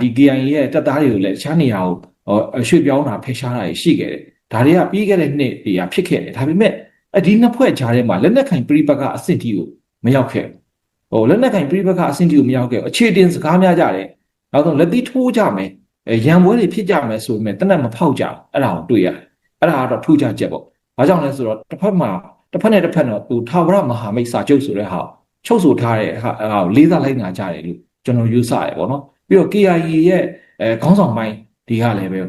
[SPEAKER 3] ဒီ KIA ရဲ့တပ်သားတွေကိုလည်းတခြားနေရာကိုရွှေ့ပြောင်းတာဖယ်ရှားတာရှိခဲ့တယ်ဒါတွေကပြီးခဲ့တဲ့နှစ်တွေကဖြစ်ခဲ့တယ်ဒါပေမဲ့ဒီနှစ်ဖွဲ့ကြားထဲမှာလက်နက်ကင်ပြိပက္ခအဆင့်တီကိုမရောက်ခဲ့လက်နက်ကင်ပြိပက္ခအဆင့်တီကိုမရောက်ခဲ့အခြေတင်စကားများကြတယ်နောက်တော့လက်သီးထိုးကြမယ်ရန်ပွဲတွေဖြစ်ကြမယ်ဆိုပေမဲ့တနက်မဖောက်ကြအဲ့ဒါကိုတွေ့ရတယ်အဲ့ဒါကတော့ထူးခြားချက်ပေါ့ဘာကြောင့်လဲဆိုတော့တစ်ဖက်နဲ့တစ်ဖက်တော့ထာဝရမဟာမိတ်စာချုပ်ဆိုတဲ့ဟာချုပ်ဆိုထားတဲ့ဟာလေးစားလိုက်နာကြတယ်လို့ကျွန်တော်ယူဆရပေါ့နော်ပြီးတော့ KIA ရဲ့ခေါင်းဆောင်ပိုင်းဒီကလည်းပဲ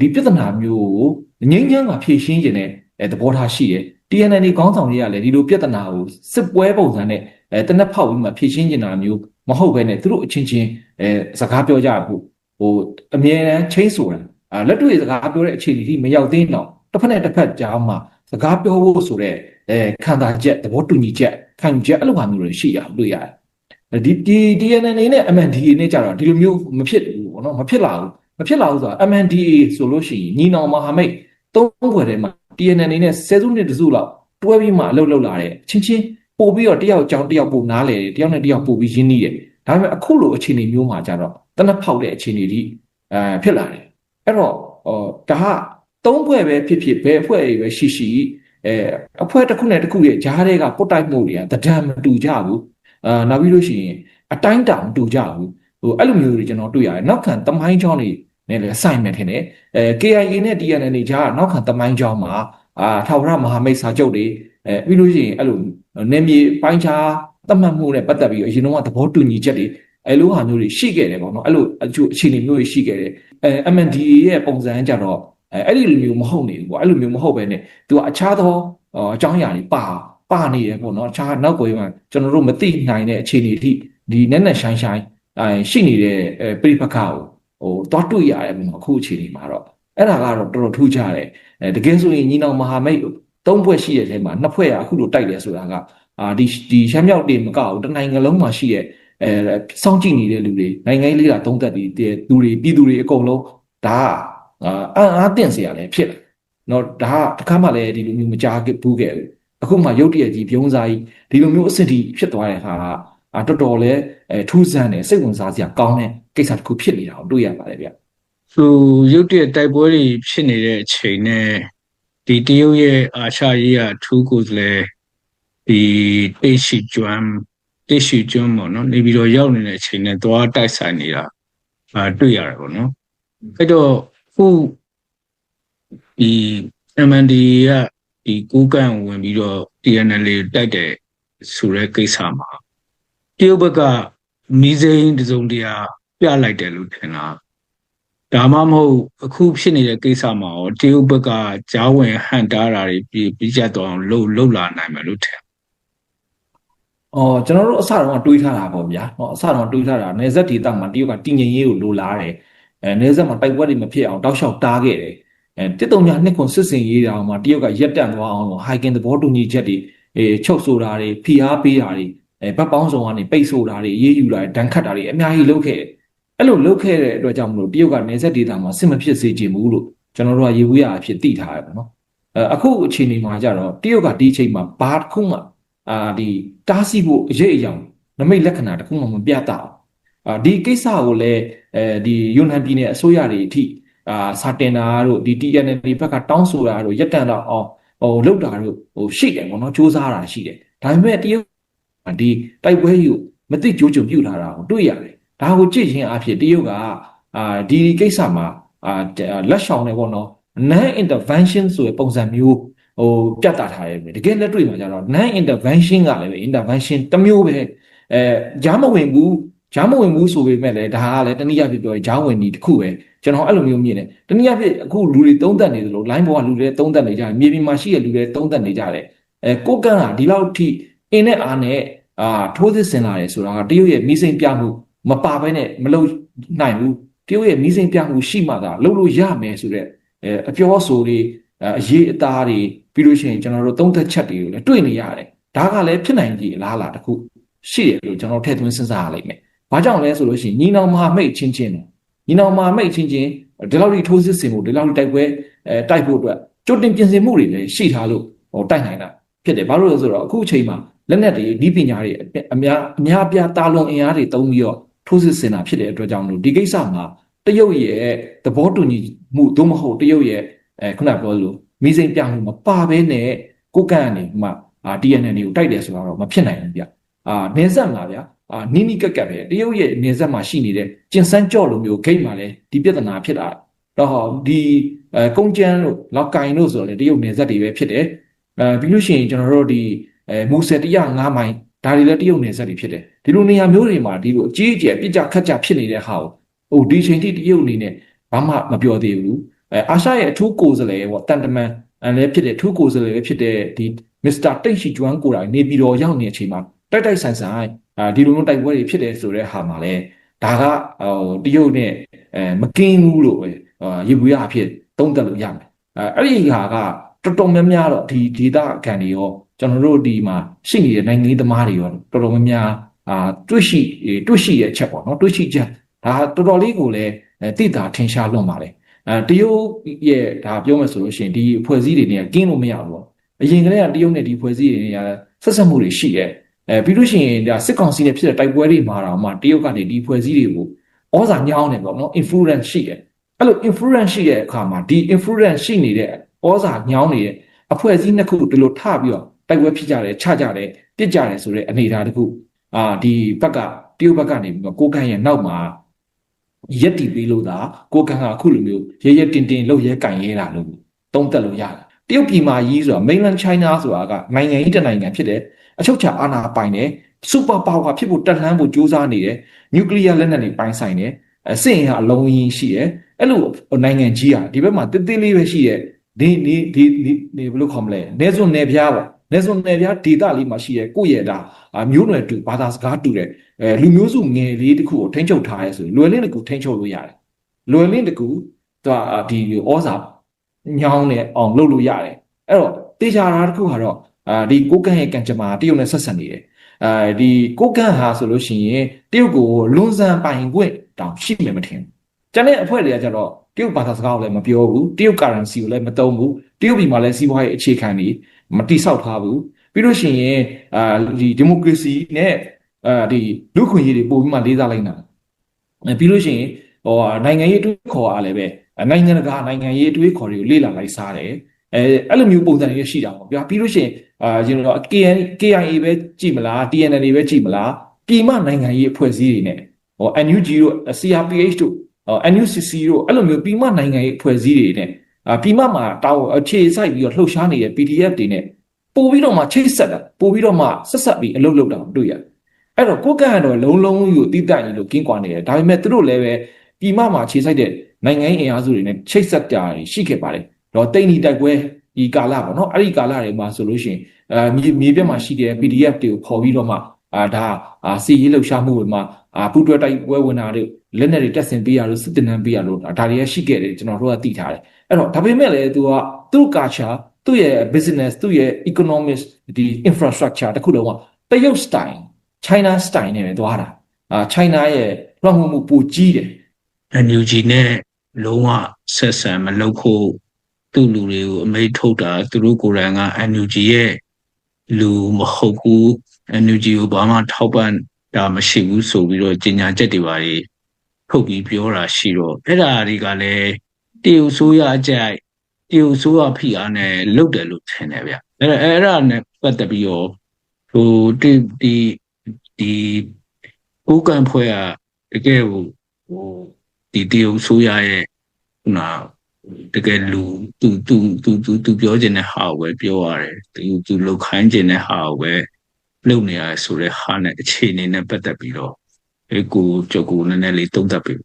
[SPEAKER 3] ဒီပြဿနာမျိုးကိုငြိမ်းချမ်းစွာဖြေရှင်းခြင်းနဲ့သဘောထားရှိတယ် TNL ခေါင်းဆောင်တွေကလည်းဒီလိုပြဿနာကိုစစ်ပွဲပုံစံနဲ့တနက်ဖောက်ပြီးမှဖြေရှင်းခြင်းတာမျိုးမဟုတ်ဘဲနဲ့သူတို့အချင်းချင်းစကားပြောကြဖို့အမြဲတမ်းချင်းဆိုတာလက်တွေ့စကားပြောတဲ့အခြေအနေကြီးမရောက်သေးတော့တစ်ဖက်နဲ့တစ်ဖက်ကြားမှာစကားပြောဖို့ဆိုတဲ့ခံစားချက်သဘောတူညီချက်ခံယူချက်အဲ့လိုဟာမျိုးတွေရှိရတွေ့ရတယ်ဒီ TNL နဲ့ MNDAA နဲ့ကြတော့ဒီလိုမျိုးမဖြစ်ဘူးပေါ့နော်မဖြစ်လာဘူးဆိုတာ MNDAA ဆိုလို့ရှိရင်ညီနောင်မဟာမိတ်သုံးဖွဲ့ထဲမှာ TNL နဲ့ဆယ်စုနှစ်တစုလောက်တွဲပြီးမှအလုပ်လုပ်လာတဲ့ချင်းပို့ပြီးတော့တယောက်ကြောင်းတယောက်ပို့နားလေတယောက်နဲ့တယောက်ပို့ပြီးရင်းနှီးတယ်ဒါပေမဲ့အခုလိုအခြေအနေမျိုးမှာကြတော့တနက်ဖောက်တဲ့အခြေအနေကြီးဖြစ်လာတယ်အဲ့တော့ဒါကသုံးဖွဲ့ပဲဖြစ်ဘယ်အဖွဲ့တွေပဲရှိအဖွဲ့တစ်ခုနဲ့တစ်ခုရဲ့ဂျားတွေကပုတ်တိုက်မှုတွေကတဒံမတူကြဘူးနောက်ပြီးလို့ရှိရင်အတိုင်းတောင်တူကြဘူးအဲ့လိုမျိုးတွေကျွန်တော်တွေ့ရတယ်နောက်ခံတမိုင်းချောင်းတွေနဲ့လည်းဆိုင်မယ်ထင်တယ်KIA နဲ့ TNL တွေကြားကနောက်ခံတမိုင်းချောင်းမှာထာဝရမဟာမိတ်စာချုပ်တွေပြီးလို့ရှိရင်အဲ့လိုနေမြေပိုင်းခြားသတ်မှတ်မှုနဲ့ပတ်သက်ပြီးအရင်တော့သဘောတူညီချက်တွေအဲ့လိုဟာမျိုးတွေရှိခဲ့တယ်ပေါ့နော်အဲ့လိုအခြေအနေမျိုးတွေရှိခဲ့တယ်MNDAA ရဲ့ပုံစံကြတော့အဲ့ဒီလိုမျိုးမဟုတ်နေဘူးပေါ့အဲ့လိုမျိုးမဟုတ်ဘဲနဲ့သူကအခြားသောအကြောင်းအရာတွေပါနေတယ်ပေါ့နော်အခြားနောက်ကိုမှကျွန်တော်တို့မသိနိုင်တဲ့အခြေအနေအထိဒီနက်ရှိုင်းရှိနေတဲ့ပြိပက္ခကိုသွားတွေ့ရတယ်ပေါ့နော်အခုအခြေအနေမှာတော့အဲ့ဒါကတော့တော်တော်ထူးခြားတယ်တကယ်ဆိုရင်ညီနောင်မဟာမိတ်သုံးဖွဲ့ရှိတဲ့အချိန်မှာနှစ်ဖွဲ့ကအခုလိုတိုက်တယ်ဆိုတာကဒီရှမ်းမြောက်တွေမကဘူးတနိုင်ငံလုံးမှာရှိတဲ့စောင့်ကြည့်နေတဲ့လူတွေနိုင်ငံရေးလေးတာသုံးသက်တွေသူတွေပြည်သူတွေအကုန်လုံးဒါအားသင့်เสียရတယ်ဖြစ်တယ်နော်ဒါကတစ်ခါမှလည်းဒီလိုမျိုးမကြားဘူးခဲ့ဘူးအခုမှရုတ်တရက်ကြီးပြုံးစားကြီးဒီလိုမျိုးအဆင့်ထိဖြစ်သွားတဲ့ဟာကတော်တော်လေးထူးဆန်းတယ်စိတ်ဝင်စားစရာကောင်းတဲ့ကိစ္စတစ်ခုဖြစ်နေတာကိုတွေ့ရပါတယ်ဗျ
[SPEAKER 2] ရုတ်တရက်တိုက်ပွဲတွေဖြစ်နေတဲ့အချိန်နဲ့ဒီတရုတ်ရဲ့အာရှရေးကထူးကိုယ်လည်းဒီတိရှိကျွမ်းပေါ့နော်နေပြီးတော့ရောက်နေတဲ့အချိန်နဲ့သွားတိုက်ဆိုင်နေတာတွေ့ရတယ်ပေါ့နော်အဲ့တော့ခုဒီ MNDAA ကဒီကိုးကန့်ဝင်ပြီးတော့ TNL တိုက်တဲ့ဆိုတဲ့ကိစ္စမှာတရုတ်ဘက်ကမီးစိမ်းတစုံတရာပြလိုက်တယ်လို့ထင်တာဒါမှမဟုတ်အခုဖြစ်နေတဲ့ကိစ္စမှာရောတရုတ်ဘက်ကကြားဝင်ဟန်တားတာတွေပြီးကျတော့လှုပ်လာနိုင်မယ်လို့ထင်
[SPEAKER 3] ကျွန်တော်တို့အစတုန်းကတွေးထားတာပေါ့ဗျာအစတုန်းကတွေးထားတာနယ်စပ်ဒေသမှာတရုတ်ကတည်ငြိမ်ရေးကိုလိုလားတယ်နယ်စပ်မှာတိုက်ပွဲတွေမဖြစ်အောင်တောက်လျှောက်တားခဲ့တယ်139နှစ်ခွန်စစ်စင်ရေးတောင်မှာတရုတ်ကရက်တန့်သွားအောင်ဟိုင်ကင်သဘောတူညီချက်တွေချုပ်ဆိုတာတွေဖိအားပေးတာတွေဘက်ပေါင်းစုံကနေပိတ်ဆိုတာတွေရေးယူတာတွေဒဏ်ခတ်တာတွေအများကြီးလုပ်ခဲ့တယ်အဲ့လိုလုပ်ခဲ့တဲ့အတွက်ကြောင့်မလို့တရုတ်ကနယ်စပ်ဒေသမှာစစ်မဖြစ်စေချင်ဘူးလို့ကျွန်တော်တို့ကရေဘူးရအဖြစ်သိထားရပါတော့အခုအချိန်ဒီမှာကြတော့တရုတ်ကဒီအချိန်မှာဘာတစ်ခုမှဒီတားဆီးဖို့အရေးအယောင်နမိတ်လက္ခဏာတစ်ခုမှမပြတ်တော့ဒီကိစ္စကိုလည်းဒီယူနန်ပြည်နယ်အစိုးရတွေအထိစာတင်တာတို့ဒီ TNL ဘက်ကတောင်းဆိုတာတို့ရက်တန့်တော့အောင်လောက်တာတို့ရှိတယ်ပေါ့နော်စူးစမ်းတာရှိတယ်ဒါပေမဲ့တရုတ်ဒီတိုက်ပွဲကြီးကိုမသိကြိုးကြုံပြုတ်လာတာကိုတွေ့ရတယ်ဒါကိုကြည့်ရင်အဖြစ်တရုတ်ကဒီကိစ္စမှာလက်ဆောင်နေပေါ့နော် non intervention ဆိုတဲ့ပုံစံမျိုးပြတ်တာထားရတယ်တကယ်လက်တွေ့မှာကျတော့ non intervention ကလည်းပဲ intervention တစ်မျိုးပဲ ဂျားမဝင်ဘူးဆိုပေမဲ့လည်းဒါကလည်းတနည်းအားဖြင့်ပြောရင်ဂျားဝင်ဒီတစ်ခုပဲကျွန်တော်အဲ့လိုမျိုးမြင်တယ်တနည်းအားဖြင့်အခုလူတွေသုံးသပ်နေသလို line ပေါ်ကလူတွေသုံးသပ်နေကြတယ်မြေပြင်မှာရှိတဲ့လူတွေသုံးသပ်နေကြတယ်ကိုကန့်ကဒီလောက်ထိအင်းနဲ့အားနဲ့ထိုးစစ်ဆင်လာတယ်ဆိုတာကတရုတ်ရဲ့မိစိမ်ပြမှုမပါဘဲနဲ့မလုပ်နိုင်ဘူးတရုတ်ရဲ့မိစိမ်ပြမှုရှိမှသာလုပ်လို့ရမယ်ဆိုတဲ့အပြောအဆိုတွေအရေးအသားတွေပြီးလို့ရှိရင်ကျွန်တော်တို့သုံးသက်ချက်တွေကိုလည်းတွေ့နေရတယ်ဒါကလည်းဖြစ်နိုင်ကြည်လားတစ်ခုရှိတယ်လို့ကျွန်တော်ထည့်သွင်းစဉ်းစားရလိမ့်မယ်။ဘာကြောင့်လဲဆိုလို့ရှိရင်ညီနောင်မဟာမိတ်ချင်းဒီလောက်ထိထိုးစစ်ဆင်မှုဒီလောက်ထိတိုက်ပွဲတိုက်ဖို့အတွက်ကြိုတင်ပြင်ဆင်မှုတွေလည်းရှိထားလို့တိုက်နိုင်တာဖြစ်တယ်။ဘာလို့လဲဆိုတော့အခုအချိန်မှာလက်နက်တွေဤပညာတွေအများအပြားတာလွန်အင်အားတွေသုံးပြီးတော့ထိုးစစ်ဆင်တာဖြစ်တဲ့အတွက်ကြောင့်လို့ဒီကိစ္စမှာတရုတ်ရဲ့သဘောတူညီမှုသို့မဟုတ်တရုတ်ရဲ့ခုနပြောလို့မိစိမ်ပြမှုမပါဘဲနဲ့ကိုကန့်ကနေမှTNL ကိုတိုက်တယ်ဆိုတော့မဖြစ်နိုင်ဘူးဗျ။နေဆက်မှာဗျာနီးနီးကက်ကက်ပဲတရုတ်ရဲ့နေဆက်မှာရှိနေတဲ့ကျင်စန်းကြော့လိုမျိုးဂိတ်မှာလည်းဒီပြဿနာဖြစ်တာတော့ဒီကုန်းကျန်းတို့လောက်ကိုင်တို့ဆိုတော့လေတရုတ်နေဆက်တွေပဲဖြစ်တယ်ပြီးလို့ရှိရင်ကျွန်တော်တို့ဒီမူဆယ်105မိုင်ဒါတွေလည်းတရုတ်နေဆက်တွေဖြစ်တယ်ဒီလိုနေရာမျိုးတွေမှာဒီလိုအကြီးအကျယ်ပြစ်ကြခတ်ကြဖြစ်နေတဲ့ဟာကိုဒီချိန်ထိတရုတ်အနေနဲ့ဘာမှမပြောသေးဘူးအာရှရဲ့အထူးကိုယ်စားလှယ်ပေါ့တန်တမန်လည်းဖြစ်တယ်အထူးကိုယ်စားလှယ်လည်းဖြစ်တဲ့ဒီမစ္စတာတိတ်ရှိကျွမ်းကိုယ်တိုင်နေပြည်တော်ရောက်နေတဲ့အချိန်မှာတိုက်ဆန်ဒီလိုမျိုးတိုက်ပွဲတွေဖြစ်တယ်ဆိုတဲ့ဟာမှာလဲဒါကတရုတ်နဲ့မကင်းဘူးလို့ပဲရေဘူးရအဖြစ်သုံးသပ်လို့ရမယ်အဲ့ဒီဟာကတော်တော်များများတော့ဒီဒေတာခံတွေရောကျွန်တော်တို့ဒီမှာရှိနေတဲ့နိုင်ငံရေးသမားတွေရောတော်တော်များများတွေ့ရှိရဲ့ချက်ပေါ့နော်တွေ့ရှိချက်ဒါတော်တော်လေးကိုလည်းသိတာထင်ရှားလွန်ပါလေတရုတ်ရဲ့ဒါပြောမယ်ဆိုလို့ရှိရင်ဒီအဖွဲ့အစည်းတွေနဲ့ကင်းလို့မရဘူးပေါ့အရင်ကတည်းကတရုတ်နဲ့ဒီဖွဲ့စည်းတွေနဲ့ဆက်ဆက်မှုတွေရှိတယ်ပြီးလို့ရှိရင်ဒါစစ်ကောင်စီနဲ့ဖြစ်တဲ့တိုက်ပွဲတွေမှာတော့မှတရုတ်ကနေဒီဖွဲ့စည်းတွေကိုဩဇာညောင်းတယ်ပေါ့နော် influence ရှိတယ်အဲ့လို influence ရှိတဲ့အခါမှာဒီ influence ရှိနေတဲ့ဩဇာညောင်းနေတဲ့အဖွဲ့အစည်းနှစ်ခုဒီလိုထပြီးတော့တိုက်ပွဲဖြစ်ကြတယ်ချကြတယ်ပြစ်ကြတယ်ဆိုတဲ့အနေအထားတစ်ခုဒီဘက်ကတရုတ်ဘက်ကနေပြီးတော့ကိုကန့်ရဲ့နောက်မှာရက်တီပေးလို့သာကိုကန့်ကအခုလိုမျိုးရဲတင်လှုပ်ရဲကင်ရဲတာလို့သုံးသက်လို့ရတယ်တရုတ်ပြည်မှာကြီးဆိုတာ mainland China ဆိုတာကနိုင်ငံကြီးတစ်နိုင်ငံဖြစ်တယ်အချုပ်ချာအာဏာပိုင်တယ် super power ဖြစ်ဖို့တက်လှမ်းဖို့ကြိုးစားနေတယ် nuclear လက်နက်တွေပိုင်ဆိုင်တယ်စစ်ရင်အလုံးကြီးရှိတယ်အဲ့လိုနိုင်ငံကြီးอ่ะဒီဘက်မှာတင်းတင်းလေးပဲရှိတယ်ဒီဘယ်လိုခေါ်မလဲနေစွန်နေပြားပေါ့နေစွန်နေပြားဒေတာလေးမှာရှိရဲ့ကိုယ့်ရဲ့ဒါမျိုးနွယ်တူဘာသာစကားတူတဲ့လူမျိုးစုငယ်လေးတခုကိုထိန်းချုပ်ထားရဲဆိုလွယ်လင်းတကူထိန်းချုပ်လို့ရတယ်လွယ်လင်းတကူဒီဩဇာညောင်းနေအောင်လုပ်လို့ရတယ်အဲ့တော့တေချာတာတစ်ခုကတော့ဒီကိုကန့်ရဲ့ကံကြမ္မာတရုတ်နဲ့ဆက်ဆံနေတယ်ဒီကိုကန့်ဟာဆိုလို့ရှိရင်တရုတ်ကိုလွန်ဆန်ပိုင်ခွင့်တောင်ရှိမယ်မထင်ဘူးကျန်တဲ့အဖွဲ့တွေကကျတော့တရုတ်ဘာသာစကားကိုလည်းမပြောဘူးတရုတ် currency ကိုလည်းမသုံးဘူးတရုတ်ပြည်မှာလည်းစီးပွားရေးအခြေခံတွေမတိဆောက်ထားဘူးပြီးလို့ရှိရင်ဒီဒီမိုကရေစီနဲ့ဒီလူခွင့်ရေးတွေပို့ပြီးမှလေးစားလိုက်တာပြီးလို့ရှိရင်နိုင်ငံရေးအတွေးခေါ်အားလည်းပဲနိုင်ငံတကာနိုင်ငံရေးအတွေးခေါ်တွေကိုလေ့လာလိုက်စားတယ်အဲ့လိုမျိုးပုံစံတွေရှိတာပေါ့ဗျာပြီးလို့ရှိရင်ကျွန်တော် KIA ပဲကြည့်မလား TNL တွေပဲကြည့်မလားပြည်မနိုင်ငံရေးအဖွဲ့အစည်းတွေနဲ့NUG တို့ CRPH တို့NUCC တို့အဲ့လိုမျိုးပြည်မနိုင်ငံရေးအဖွဲ့အစည်းတွေနဲ့ပြည်မမှာတောင်းအခြေစိုက်ပြီးတော့လှုပ်ရှားနေတဲ့ PDF တွေနဲ့ပို့ပြီးတော့မှချိတ်ဆက်တာပို့ပြီးတော့မှဆက်ဆက်ပြီးအလုပ်လုပ်တာတွေ့ရတယ်အဲ့တော့ကိုကန့်ကတော့လုံးယူတိတန့်ကြီးလို့ကင်းကွာနေတယ်ဒါပေမဲ့သူတို့လည်းပဲပြည်မမှာခြေစိုက်တဲ့နိုင်ငံရေးအင်အားစုတွေနဲ့ချိတ်ဆက်ကြရှိခဲ့ပါတယ်တော့တိတ်နီတိုက်ပွဲဒီကာလပေါ့နော်အဲ့ဒီကာလတွေမှာဆိုလို့ရှိရင်မြေပြတ်မှာရှိတဲ့ PDF တွေကိုခေါ်ပြီးတော့မှဒါစီရေးလှုပ်ရှားမှုတွေမှာပူတွဲတိုက်ပွဲဝင်တာတွေလက်နက်တွေတက်ဆင်ပေးရလို့စစ်တင်နှံပေးရလို့ဒါတွေရရှိခဲ့တယ်ကျွန်တော်တို့ကသိထားတယ်အဲ့တော့ဒါပေမဲ့လည်းသူကသူ့ culture သူ့ရဲ့ business သူ့ရဲ့ economics ဒီ infrastructure တခုလုံးကတရုတ် style China style နဲ့ပဲသွားတာChina ရဲ့လွှမ်းမိုးမှုပိုကြီးတယ်
[SPEAKER 2] NUG နဲ့လုံးဝဆက်ဆံမလုပ်ဖို့သူ့လူတွေကိုအမိန့်ထုတ်တာသူတို့ကိုယ်တိုင်က NUG ရဲ့လူမဟုတ်ဘူး NUG ကိုဘာမှထောက်ပံ့တာမရှိဘူးဆိုပြီးတော့ကြေညာချက်တွေပါထုတ်ပြီးပြောတာရှိတော့အဲ့ဒါတွေကလည်းတရုတ်ဆိုးရအကြိုက်တရုတ်ဆိုးရဖိအားနဲ့လုပ်တယ်လို့ထင်တယ်ဗျအဲ့ဒါနဲ့ပတ်သက်ပြီးတော့ဒီကိုကန့်ဖွဲ့ကတကယ်ဟိုဒီတရုတ်ဆိုးရရဲ့တကယ်လူသူပြောချင်တဲ့ဟာကိုပဲပြောရတယ်သူလောက်ခိုင်းချင်တဲ့ဟာကိုပဲ လုပ်နေရဆိုတဲ့ဟာနဲ့အခြေအနေနဲ့ပတ်သက်ပြီးတော့ကိုကြောက်ကိုနည်းနည်းလေးသုံးသပ်ပြီး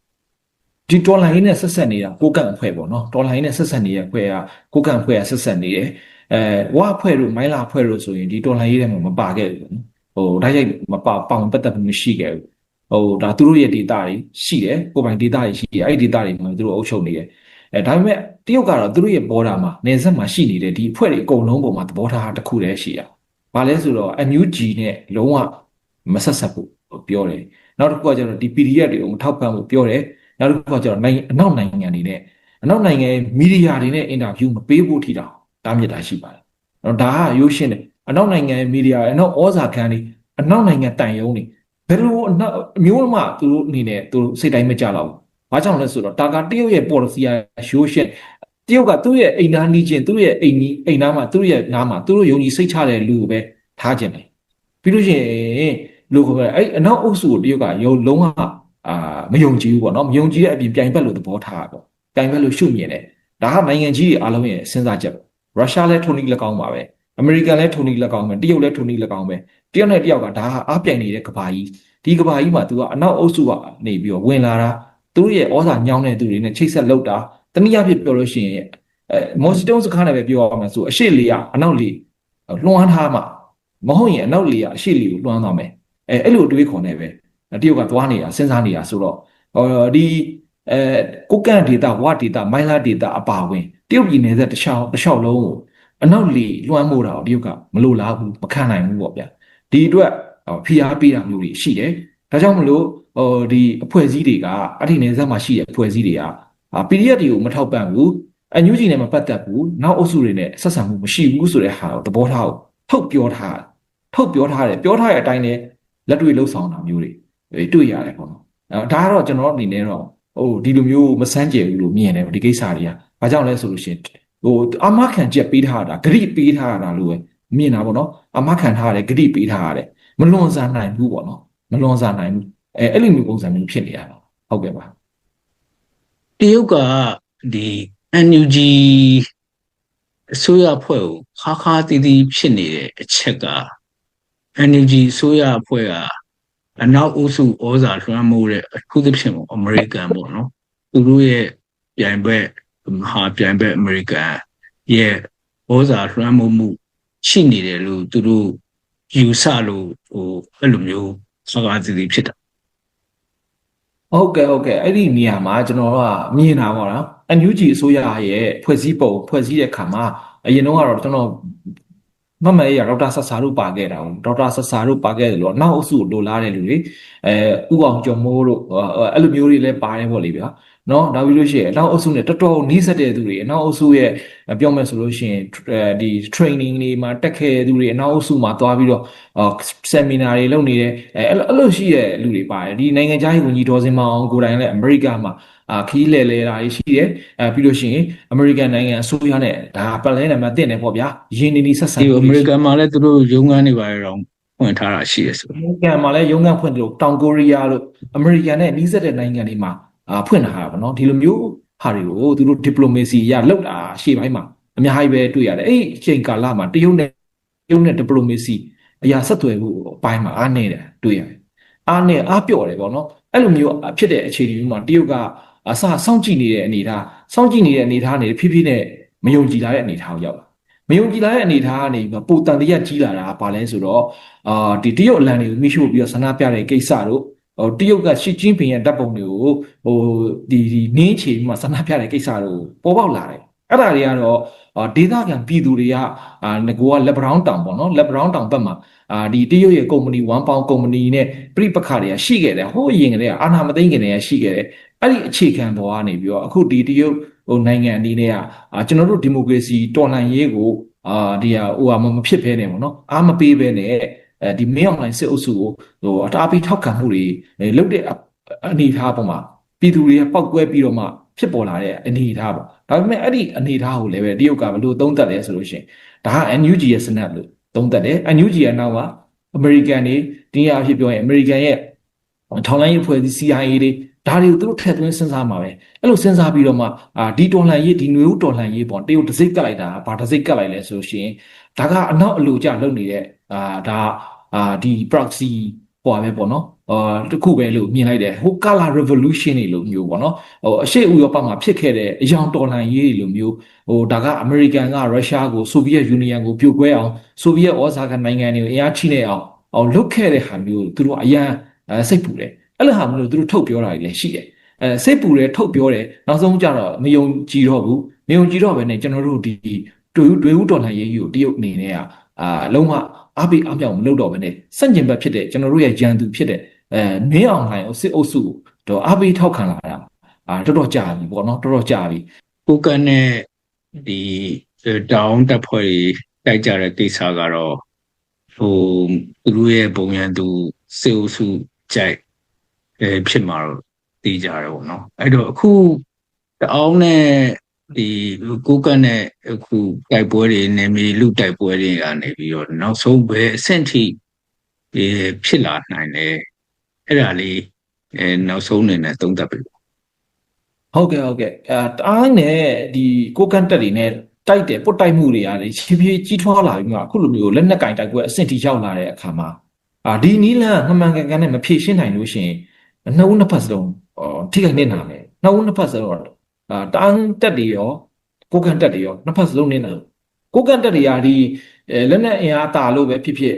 [SPEAKER 3] ဒီတော်လိုင်းနဲ့ဆက်ဆက်နေတာကိုကန့်အဖွဲ့ပေါ့နော်တော်လိုင်းနဲ့ဆက်ဆက်နေတဲ့အဖွဲ့ကကိုကန့်အဖွဲ့ကဆက်ဆက်နေတယ်ဝါအဖွဲ့တို့မိုင်းလာအဖွဲ့တို့ဆိုရင်ဒီတော်လိုင်းရေးထဲမှာမပါခဲ့ဘူးဟိုဓာတ်ရိုက်မပါဝင်ပတ်သက်မှုမရှိခဲ့ဘူးဟိုဒါသူတို့ရဲ့ data တွေရှိတယ်ကိုပိုင် data တွေရှိတယ်အဲ့ဒီ data တွေမှာသူတို့အုပ်ချုပ်နေတယ်ဒါပေမဲ့တရုတ်ကတော့သူတို့ရဲ့ border မှာနယ်စပ်မှာရှိနေတဲ့ဒီအဖွဲ့တွေအကုန်လုံးပုံမှာသဘောထားတစ်ခုတည်းရှိတာဘာလဲဆိုတော့ NUG နဲ့လုံးဝမဆက်ဆက်ဘူးပြောတယ်နောက်တစ်ခုကကျတော့ဒီ PDF တွေကိုမထောက်ပံ့ဘူးပြောတယ်နောက်တစ်ခုကကျတော့အနောက်နိုင်ငံတွေနဲ့အနောက်နိုင်ငံမီဒီယာတွေနဲ့အင်တာဗျူးမပေးဖို့ထိတော့တားမြစ်တာရှိပါတယ်။အဲ့တော့ဒါကရိုးရှင်းတယ်အနောက်နိုင်ငံမီဒီယာအနောက်ဩဇာခံတွေအနောက်နိုင်ငံတန်ယုံတွေဘယ်လိုအမျိုးမှသူတို့အနေနဲ့သူစိတ်တိုင်းမကြတော့ဘူး။ဘာကြောင့်လဲဆိုတော့ဒါကတရုတ်ရဲ့ policy ကရိုးရှင်းတရုတ်ကသူ့ရဲ့အိမ်သားနီးချင်းသူ့ရဲ့အိမ်သားမှာသူ့ရဲ့နားမှာသူတို့ယုံကြည်စိတ်ချတဲ့လူကိုပဲထားခြင်းတယ်။ပြီးလို့ရှိရင်လူကပဲအဲ့အနောက်အုပ်စုကိုတရုတ်ကလုံးဝမယုံကြည်ဘူးပေါ့နော်မယုံကြည်တဲ့အပြင်ပြိုင်ဘက်လို့သဘောထားတာပေါ့ပြိုင်ဘက်လို့ရှုမြင်တယ်ဒါကနိုင်ငံကြီးတွေအားလုံးရဲ့စဉ်းစားချက်ရုရှားလည်းထိုနည်းလည်းကောင်းပါပဲအမေရိကန်လည်းထိုနည်းလည်းကောင်းပဲတရုတ်လည်းထိုနည်းလည်းကောင်းပဲတရုတ်နဲ့တရုတ်ကဒါဟာအားပြိုင်နေတဲ့ကဘာကြီးဒီကဘာကြီးမှာသူကအနောက်အုပ်စုကနေပြီးတော့ဝင်လာတာသူတို့ရဲ့ဩဇာညောင်းတဲ့သူတွေနဲ့ချိတ်ဆက်လုပ်တာတနည်းအားဖြင့်ပြောလို့ရှိရင်မော်စီတုံးစကားနဲ့ပဲပြောရမှာဆိုအရှိလေကအနောက်လေလွှမ်းထားမှာမဟုတ်ရင်အနောက်လေကအရှိလေကိုလွှမ်းသွားမယ်အဲ့လိုတွေးခေါ်နေပဲတရုတ်ကသွားနေတာစဉ်းစားနေတာဆိုတော့ဒီကိုကန့်ဒေတာဝါဒေတာမိုင်းလာဒေတာအပါဝင်တရုတ်ပြည်နယ်စက်တစ်လျှောက်လုံးကိုအနောက်လေလွှမ်းမိုးတာကိုတရုတ်ကမလိုလားဘူးမခံနိုင်ဘူးပေါ့ဗျာဒီအတွက်ဖိအားပေးတာမျိုးတွေရှိတယ်ဒါကြောင့်မလို့ဒီအဖွဲ့အစည်းတွေကအဲ့ဒီနယ်စက်မှာရှိတဲ့အဖွဲ့အစည်းတွေက PDF တွေကိုမထောက်ပံ့ဘူးNUG နဲ့မပတ်သက်ဘူးနောက်အုပ်စုတွေနဲ့ဆက်ဆံမှုမရှိဘူးဆိုတဲ့ဟာကိုသဘောထားကိုထုတ်ပြောထားတယ်ပြောထားတဲ့အတိုင်းလည်းလက်တွေ့လှုပ်ဆောင်တာမျိုးတွေတွေ့ရတယ်ပေါ့နော်ဒါကတော့ကျွန်တော်အနေနဲ့တော့ဒီလိုမျိုးမစမ်းကြယ်ဘူးလို့မြင်တယ်ဒီကိစ္စတွေကဘာကြောင့်လဲဆိုလို့ရှိရင်အာမခံချက်ပေးထားတာဂရိပေးထားတာလို့ပဲမြင်တာပေါ့နော်အာမခံထားရတယ်ဂရိပေးထားရတယ်မလွန်ဆန်နိုင်ဘူးပေါ့နော်မလွန်ဆန်နိုင်ဘူးအဲ့လိုမျိုးပုံစံမျိုးဖြစ်နေရတာဟုတ်ကဲ့ပါ
[SPEAKER 2] တရုတ်ကဒီ NUG အစိုးရအဖွဲ့ကိုခါတီးတီးဖြစ်နေတဲ့အချက်က NUG အစိုးရအဖွဲ့ကအနောက်အုပ်စုဩဇာလွှမ်းမိုးတဲ့အခုသဖြင့်ပေါ့အမေရိကန်ပေါ့နော်သူတို့ရဲ့ပြိုင်ဘက်အမေရိကန်ရဲ့ဩဇာလွှမ်းမိုးမှုရှိနေတယ်လို့သူတို့ယူဆလို့အဲ့လိုမျိုးခါတီးတီးဖြစ်တာ
[SPEAKER 3] ဟုတ်ကဲ့အဲ့ဒီနေရာမှာကျွန်တော်ကမြင်တာပေါ့နော် NUG အစိုးရရဲ့ဖွဲ့စည်းတဲ့အခါမှာအရင်တော့ကတော့ကျွန်တော်မမရဲ့ဒေါက်တာဆဆာတို့ပါခဲ့တာဒေါက်တာဆဆာတို့ပါခဲ့တယ်လို့နောက်အုပ်စုလိုလားတဲ့လူတွေဥအောင်ကျော်မိုးတို့အဲ့လိုမျိုးတွေလည်းပါတယ်ပေါ့လေဗျာနော်ဒါပြီးလို့ရှိရင်နောက်အုပ်စုနဲ့တော်တော်နီးစပ်တဲ့သူတွေနောက်အုပ်စုရဲ့ပြောမယ်ဆိုလို့ရှိရင်ဒီ training တွေမှာတက်ခဲ့တဲ့သူတွေနောက်အုပ်စုမှာသွားပြီးတော့ seminar တွေလုပ်နေတယ်အဲ့လိုရှိတဲ့လူတွေပါတယ်ဒီနိုင်ငံခြားရေးဝန်ကြီးဒေါ်စင်မောင်ကိုယ်တိုင်လည်းအမေရိကမှာခီးလဲတာရှိတယ်ပြီးလို့ရှိရင်အမေရိကန်နိုင်ငံအစိုးရနဲ့ဒါပတ်လဲနံပါတ်တင်တယ်ပေါ့ဗျာရင်းနေဆက်ဆံ
[SPEAKER 2] အမေရိကန်မှာလည်းသူတို့ရုံးခန်းတွေပါတော့ဖွင့်ထားတာရှိတယ်ဆိုအ
[SPEAKER 3] မေရိကန်မှာလည်းရုံးခန်းဖွင့်တယ်လို့တောင်ကိုရီးယားလို့အမေရိကန်နဲ့နှီးစပ်တဲ့နိုင်ငံတွေမှာဖွင့်ထားတာပေါ့နော်ဒီလိုမျိုးဟာတွေကိုသူတို့ diplomacy ရလောက်တာရှေ့ပိုင်းမှာအများကြီးပဲတွေ့ရတယ်အဲ့အချိန်ကာလမှာတရုတ်နဲ့ diplomacy အရာဆက်သွယ်မှုအပိုင်းမှာအားနေတယ်တွေ့ရတယ်အားပြော့တယ်ပေါ့နော်အဲ့လိုမျိုးဖြစ်တဲ့အခြေအနေမျိုးမှာတရုတ်ကအစစောင့်ကြည့်နေတဲ့အနေထားနေဖြည်းဖြည်းနဲ့မယုံကြည်လာတဲ့အနေထားကိုရောက်လာမယုံကြည်လာတဲ့အနေထားကနေပိုတန်တရာကြီးလာတာဘာလဲဆိုတော့ဒီတရုတ်အလံတွေကိုမိရှို့ပြီးတော့ဆန္ဒပြတဲ့ကိစ္စတို့တရုတ်ကရှီကျင်းပင်ရဲ့ဓာတ်ပုံတွေကိုဒီနင်းချီပြီးမှဆန္ဒပြတဲ့ကိစ္စတို့ပေါ်ပေါက်လာတယ်အဲ့ဒါတွေကတော့ဒေသခံပြည်သူတွေကငကိုကလက်ဘရောင်းတောင်ပေါ့နော်လက်ဘရောင်းတောင်ဘက်မှာဒီတရုတ်ရဲ့ကုမ္ပဏီ1ပေါင်ကုမ္ပဏီနဲ့ပြိပခါတွေကရှိခဲ့တယ်ဟိုးရင်ကလေးကအာဏာမသိမ်းခင်တည်းကရှိခဲ့တယ်အဲ့ဒီအခြေခံပေါ်ကနေပြီးတော့အခုဒီတရုတ်နိုင်ငံအနေနဲ့ကျွန်တော်တို့ဒီမိုကရေစီတော်လှန်ရေးကိုဒီဟာမဖြစ်ဘဲနဲ့ပေါ့နော်အားမပေးဘဲနဲ့ဒီမင်းအွန်လိုင်းစစ်အုပ်စုကိုအတားပြီးထောက်ခံမှုတွေလုပ်တဲ့အနေအထားပေါ်မှာပြည်သူတွေကပောက်ကွဲပြီးတော့မှဖြစ်ပေါ်လာတဲ့အနေအထားပေါ့ဒါပေမဲ့အဲ့ဒီအနေအထားကိုလည်းပဲတရုတ်ကဘယ်လိုသုံးသပ်လဲဆိုလို့ရှိရင်ဒါက NUG ရဲ့စနစ်လို့သုံးသပ်တယ် NUG ရဲ့နောက်ကအမေရိကန်တွေဒီအဖြစ်ပြောရင်အမေရိကန်ရဲ့ထောက်လိုင်းရေးဖွဲ့စည်း CIA တွေဒါတွေကိုသူတို့ထည့်သွင်းစဉ်းစားမှာပဲအဲ့လိုစဉ်းစားပြီးတော့မှဒီတော်လှန်ရေးဒီနွေဦးတော်လှန်ရေးပေါ့တရုတ်တစ်စိတ်ကတ်လိုက်တာဘာတစ်စိတ်ကတ်လိုက်လဲဆိုလို့ရှိရင်ဒါကအနောက်အလိုကျလုပ်နေတဲ့ဒါ ဒီ proxy ဟိုပါပဲပေါ့နော်တခုပဲလို့မြင်လိုက်တယ်ဟို color revolution တွေလို့မျိုးပေါ့နော်အရှေ့ဥရောပမှာဖြစ်ခဲ့တဲ့အယောင်တော်လှန်ရေးတွေလိုမျိုးဒါကအမေရိကန်ကရုရှားကိုဆိုဗီယက်ယူနီယံကိုပြိုကွဲအောင်ဆိုဗီယက်ဩဇာခံနိုင်ငံတွေကိုအင်အားချိနေအောင်လုပ်ခဲ့တဲ့ဟာမျိုးသူတို့အရန်စိတ်ပူတယ်အဲ့လိုဟာမျိုးသူတို့ထုတ်ပြောတာတွေလည်းရှိတယ်စိတ်ပူတယ်ထုတ်ပြောတယ်နောက်ဆုံးကျတော့မယုံကြည်တော့ဘူးမယုံကြည်တော့ပဲနဲ့ကျွန်တော်တို့ဒီတွေဦးတော်လှန်ရေးကြီးကိုတရုတ်အနေနဲ့လုံးဝအားပေးအမြောက်မလုပ်တော့ဘဲနဲ့စန့်ကျင်ဘက်ဖြစ်တဲ့ကျွန်တော်တို့ရဲ့ရန်သူဖြစ်တဲ့မင်းအောင်လှိုင်စစ်အုပ်စုတော့အားပေးထောက်ခံလာတာတော်တော်ကြာပြီပေါ့နော်တော်တော်ကြာပြီ
[SPEAKER 2] ကိုကန်နဲ့ဒီတောင်းတက်ဖွဲ့တိုက်ကြတဲ့ကိစ္စကတော့သူတို့ရဲ့ပုံရန်သူစစ်အုပ်စုကြိုက်ဖြစ်မှာတော့သိကြတယ်ပေါ့နော်အဲ့တော့အခုတောင်းနဲ့ဒီကိုကန်နဲ့အခုတိုက်ပွဲတွေနေမီလူတိုက်ပွဲတွေကနေပြီးတော့နောက်ဆုံးပဲအဆင့်ထိဖြစ်လာနိုင်တယ်အဲ့ဒါလေးနောက်ဆုံးနေနဲ့သုံးသပ်ပြီ
[SPEAKER 3] ဟုတ်ကဲ့တိုင်းနဲ့ဒီကိုကန်တက်တွေနဲ့တိုက်တယ်ပုတ်တိုက်မှုတွေရတယ်ဖြည်းဖြည်းကြီးထွားလာပြီးမှအခုလိုမျိုးလက်နက်ကင်တိုက်ပွဲအဆင့်ထိရောက်လာတဲ့အခါမှာဒီနီးလန်းမှန်ကန်နဲ့မဖြေရှင်းနိုင်လို့ရှိရင်နှစ်ဦးနှစ်ဖက်စလုံးထိခိုက်နေနာမယ်နှစ်ဦးနှစ်ဖက်စလုံးတိုင်းတက်တွေရောကိုကန်တက်တွေရောနှစ်ဖက်စလုံးနေနာကိုကန်တက်တွေကဒီလက်နက်အင်အားတာလို့ပဲဖြစ်ဖြစ်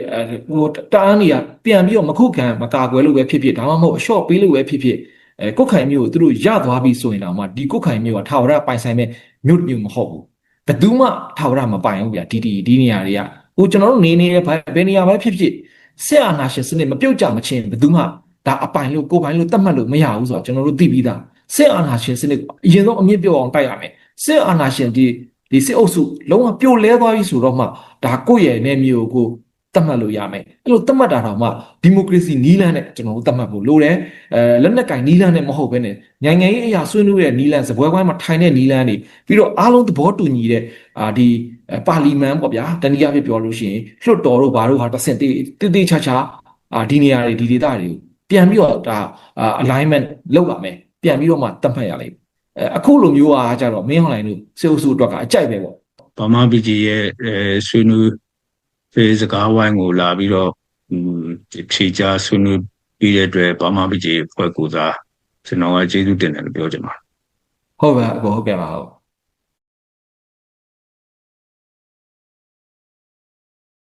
[SPEAKER 3] ဟိုတန်းတွေကပြန်ပြီးတော့မခုခံမကာကွယ်လို့ပဲဖြစ်ဖြစ်ဒါမှမဟုတ်အလျှော့ပေးလို့ပဲဖြစ်ဖြစ်ကုတ်ခိုင်မျိုးကိုသူတို့ရသွားပြီဆိုရင်တော့မှဒီကုတ်ခိုင်မျိုးကထာဝရပိုင်ဆိုင်မဲ့မြို့မျိုးမဟုတ်ဘူးဘယ်သူမှထာဝရမပိုင်ဘူးဗျာဒီနေရာတွေကဟိုကျွန်တော်တို့နေတဲ့ဘယ်နေရာပဲဖြစ်ဖြစ်ဆက်အာဏာရှင်စနစ်မပြုတ်ကြမချင်းဘယ်သူမှဒါအပိုင်လို့ကိုပိုင်လို့တတ်မှတ်လို့မရဘူးဆိုတော့ကျွန်တော်တို့သိပြီးသားဆက်အာဏာရှင်စနစ်အရင်ဆုံးအမြင့်ပြောအောင်တိုက်ရမယ်ဆက်အာဏာရှင်ဒီစစ်အုပ်စုလုံးဝပြိုလဲသွားပြီဆိုတော့မှဒါကိုယ့်ရဲ့နယ်မျိုးကိုတတ်မှတ်လို့ရမယ်အဲ့လိုတတ်မှတ်တာတော့မှဒီမိုကရေစီနီးလန်းနဲ့ကျွန်တော်တို့တတ်မှတ်ဖို့လိုတယ်လက်နက်ကင်နီးလန်းနဲ့မဟုတ်ဘဲနဲ့နိုင်ငံရေးအရာဆွေးနွေးတဲ့နီးလန်းစပွဲဝိုင်းမှာထိုင်တဲ့နီးလန်းတွေပြီးတော့အားလုံးသဘောတူညီတဲ့ဒီပါလီမန်ပေါ့ဗျာတနည်းအားဖြင့်ပြောလို့ရှိရင်လွှတ်တော်တို့ဘာတို့ဟာတဆင့်တိချာဒီနေရာတွေဒီဒေသတွေကိုပြန်ပြီးတော့ဒါ alignment လုပ်ရမယ်ပြန်ပြီးတော့မှတတ်မှတ်ရလိမ့်မယ်အခုလိုမျိုးကြတော့မင်းအောင်လှိုင်တို့စေအုပ်စုအတွက်ကအကြိုက်ပဲပေါ့
[SPEAKER 2] ဗမာပြည်ကြီးရဲ့ဆွေးနွေးစကားဝိုင်းကိုလာပြီးတော့ဖြေကြားဆွေးနွေးပြီးတဲ့အတွက်ဗမာပြည်ကြီးဖွဲ့ကိုစားကျွန်တော်ကကျေးဇူးတင်တယ်လို့ပြောချင်ပါတယ်
[SPEAKER 3] ဟုတ်ပါဟုတ်ကဲ့ပါဟုတ်